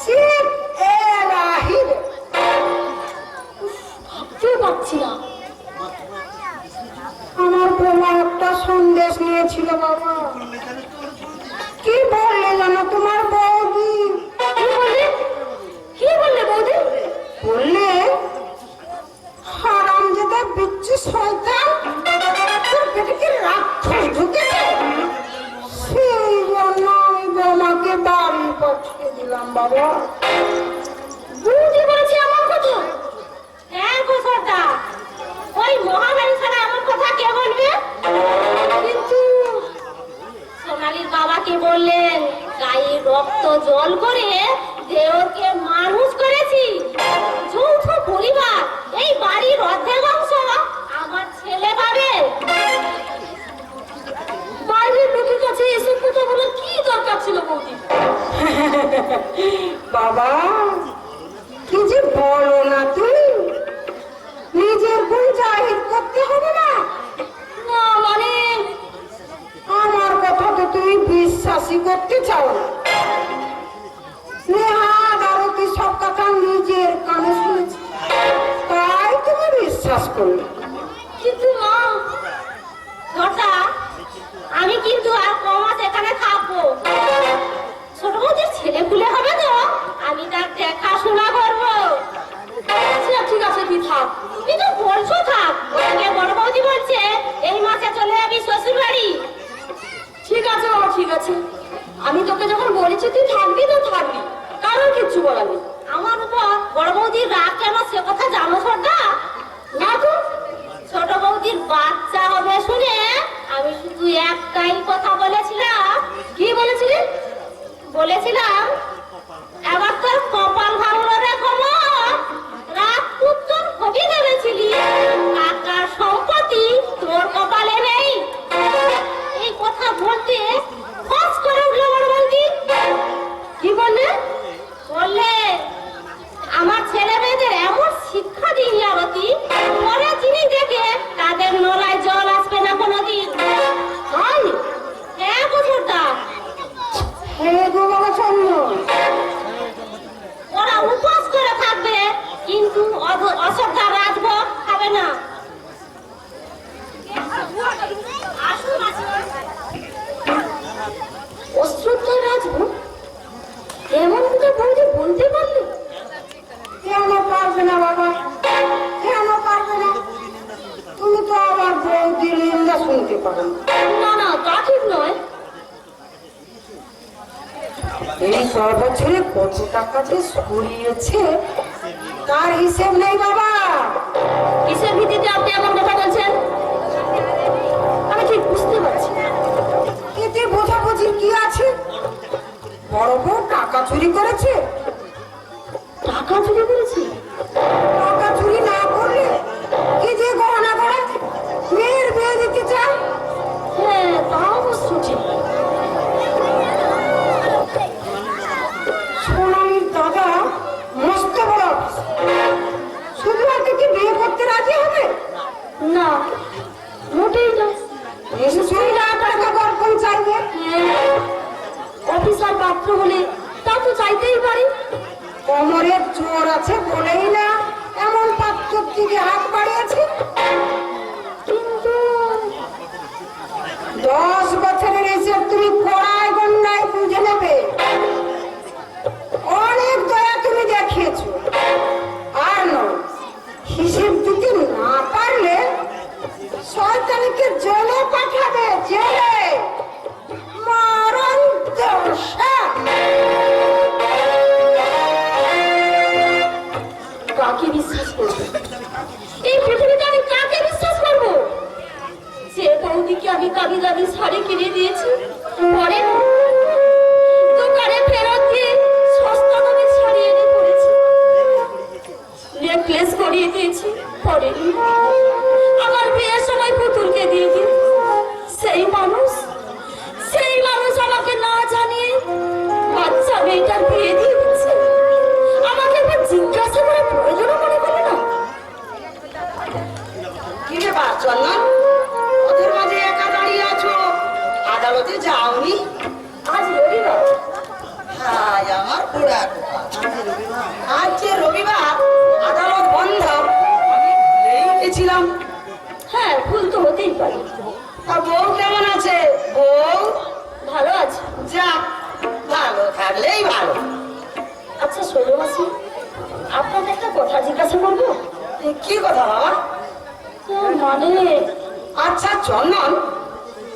সে এলাহি। ভাবতে পারছি না। আমার বৌমা একটা সন্দেশ নিয়েছিল বাবা। কি বললে জানো তোমার বৌদি? কি বললে? কি বললে বৌদি? বললে হারাম যেটা বিচ্ছু শয়তান, তোর পেটে কি রাক্ষস ঢুকেছে? সেই জন্য আমি বৌমাকে বাড়ি পাঠিয়ে দিলাম বাবা। বৌদি বলেছে আমার কথা? হ্যাঁ গো সর্দা, ওই মহামারী ছাড়া আমার কথা কে বলবে? কিন্তু সোনালীর বাবাকে বললেন গায়ে রক্ত জল করে দেওরকে মানুষ করেছি। যৌথ পরিবার, এই বাড়ির অর্ধেক অংশ আমার ছেলে পাবে। বাইরের লোকের কাছে এসব কথা বলার কি দরকার ছিল বৌদি? বাবা কি যে বলো না তুমি, নিজের গুণ জাহির করতে হবে না। না মানে আমার কথা তো তুমি বিশ্বাসই করতে চাও না। নেহাত আরতি সব কথা নিজের কানে শুনেছি, তাই তুমি বিশ্বাস করলে। কিন্তু মা ঘটা, আমি কিন্তু আর কমাস এখানে থাকবো। ছোট বৌদির ছেলে পুলে হবে তো, আমি তার দেখাশোনা করবো। আচ্ছা ঠিক আছে, তুই থাক। তুই তো বলছো থাক, ওদিকে বড় বৌদি বলছে এই মাসে চলে যাবি শ্বশুর বাড়ি। ঠিক আছে বাবা, ঠিক আছে। আমি তোকে যখন বলেছি তুই থাকবি তো থাকবি, কারণ কিচ্ছু বলার নেই। আমার উপর বড় বৌদির রাগ কেন সে কথা জানো সর্দা? না তো, ছোট বৌদির বাচ্চা হবে শুনে আমি শুধু একটাই কথা বলেছিলাম। কি বলেছিলি? বলেছিলাম এবার তোর কপাল ভাঙলো রে কমল, রাত উত্তর হবি ভেবেছিলি, কাকার সম্পত্তি তোর কপালে নেই। এই কথা বলতে ফস করে উঠলো বড় বৌদি। কি বললে? বললে আমার ছেলে মেয়েদের এমন শিক্ষা দিই আরতি, পরে জিনিস দেখে তাদের নলায় জল আসবে না কোনোদিন। তাই? হ্যাঁ বুঝুরদা, হ্যাঁ গো বাবা চন্দন, ওরা উপোস করে থাকবে কিন্তু অশ্রদ্ধা রাজভোগ খাবে না। আসুন আসুন। অশ্রদ্ধা রাজভোগ এমন মুখে বৌদি বলতে পারলে? কেন পারবে না বাবা, কেন পারবে না? তুমি তো আবার বৌদির নিন্দা শুনতে পারো না। না না, তা ঠিক নয়। এই বছরে কত টাকা যে সরিয়েছে তার হিসেব নেই বাবা। কিসের ভিত্তিতে আপনি এমন কথা বলছেন? আমি ঠিক বুঝতে পারছি না। এতে বোঝাবুঝির কি আছে? বড় বউ টাকা চুরি করেছে। টাকা চুরি করেছি? টাকা চুরি না করলে কি যে গহনা করে মেয়ের বিয়ে দিতে চায়। হ্যাঁ, তা অবশ্য ঠিক। সোনালির দাদা মস্ত বড় অফিসার, শুধু আর কি বিয়ে করতে রাজি হবে? না, মোটেই না। নিশ্চয়ই না টাকা গর্পণ চাইবে। অফিসার পাত্র হলে তা হতেই পারে। কোমরের জোর আছে বলেই না এমন পাত্রের দিকে হাত বাড়িয়েছে। কিন্তু 10 বছরের এসে তুমি কড়াই গন্ডায় বুঝে নেবে। অনেক দয়া তুমি দেখিয়েছো, আর নয় হিসেব দিতে না পারলে শয়তানিকে জেলে পাঠাবে, জেলে মরণ দশা। কাকে বিশ্বাস করবো? এই পৃথিবীতে আমি কাকে বিশ্বাস করবো? যে বৌদিকে আমি দামি দামি শাড়ি কিনে দিয়েছি, পরে দোকানে ফেরত দিয়ে সস্তা দামি শাড়ি এনে পরেছি, নেকলেস করিয়ে দিয়েছি, পরে আমার বিয়ের সময় পুতুলকে দিয়ে দিই। সেই মানুষ আমাকে না জানিয়ে বাচ্চা মেয়েটার বিয়ে দিয়ে দিচ্ছে। আমাকে একবার জিজ্ঞাসা করার প্রয়োজনও মনে করে না। কি ব্যাপার চন্দন, ওদের মাঝে একা দাঁড়িয়ে আছো, আদালতে যাওনি? আজ রবিবার। হায় আমার পোড়া কপাল। আজ যে রবিবার, আদালত বন্ধ, আমি ভুলেই গেছিলাম। হ্যাঁ, ভুল তো হতেই পারে। তা বউ কেমন আছে? বউ ভালো আছে। যা, ভালো থাকলেই ভালো। আচ্ছা শৈল মাসি, আপনাকে একটা কথা জিজ্ঞাসা করবো? কি কথা বাবা? মানে আচ্ছা চন্দন,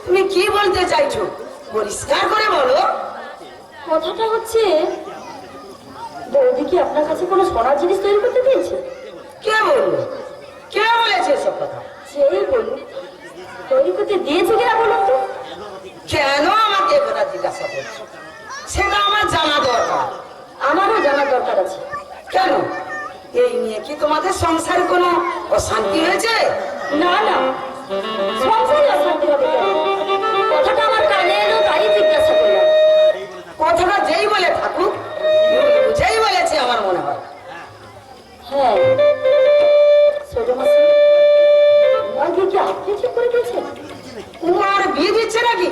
তুমি কি বলতে চাইছো পরিষ্কার করে বলো। কথাটা হচ্ছে, বৌদি কি আপনার কাছে কোনো সোনার জিনিস তৈরি করতে দিয়েছে? কে বললো? কে বলেছে এসব কথা? সেই বলুন, তৈরি করতে দিয়েছে কিনা বলুন তো। কেন আমাকে এ কথা জিজ্ঞাসা করছো? সেটা আমার জানা দরকার। আমারও জানার দরকার আছে। কেন, এই নিয়ে কি তোমাদের সংসারে কোনো অশান্তি হয়েছে? না না, সংসারে অশান্তি হবে কেন? কথাটা আমার কানে এলো তাই জিজ্ঞাসা করলাম। কথাটা যেই বলে থাকুক, বুঝেই বলেছে আমার মনে হয়। হ্যাঁ শৈল মাসি, আগে কি আপনি ঠিক করে দিয়েছেন? তোমার বিয়ে দিচ্ছে নাকি?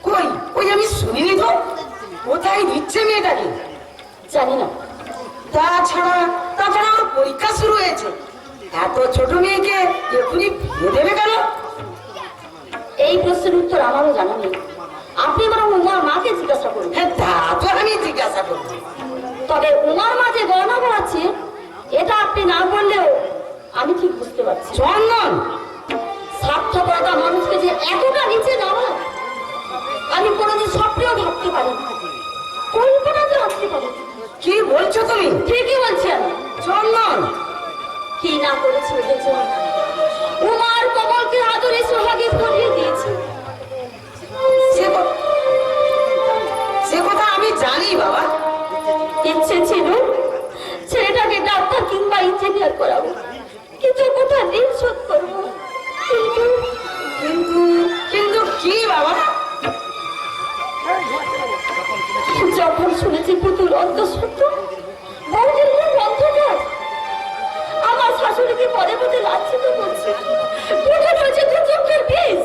কই ওই আমি শুনিনি তো। কোথায় দিচ্ছে মেয়েটাকে? জানি না। তাছাড়া ওর পরীক্ষা শুরু হয়েছে, এত ছোট মেয়েকে এখনই বিয়ে দেবে কেন? এই প্রশ্নের উত্তর আমারও জানা নেই। আপনি বরং উমার মাকে জিজ্ঞাসা করুন। হ্যাঁ, তা তো আমি জিজ্ঞাসা করবো। তবে উমার মা যে গয়না পড়াচ্ছে, এটা আপনি না বললেও আমি ঠিক বুঝতে পারছি। চন্দন, স্বার্থপরতা মানুষকে যে এতটা নিচে নামা, আমি কোনোদিন স্বপ্নেও ভাবতে পারি না, কল্পনাতে ভাবতে পারি না। কি বলছো তুমি? ঠিকই বলছি আমি। চন্দন, কি না করেছি ওদের জন্য। উমার কমলকে আদরে সোহাগে পরিয়ে দিয়েছি। সে কথা আমি জানি বাবা। ইচ্ছে ছিল ছেলেটাকে ডাক্তার কিংবা ইঞ্জিনিয়ার করাবো, কিন্তু কোথা ঋণ শোধ করবো। কিন্তু কিন্তু কিন্তু কি বাবা? যখন শুনেছি পুতুল অন্তঃসত্ত্ব, বউদের মুখ অন্ধকার, আমার শাশুড়িকে পদে পদে লাঞ্ছিত করছে, পুতুল হয়েছে দু চোখের বিষ।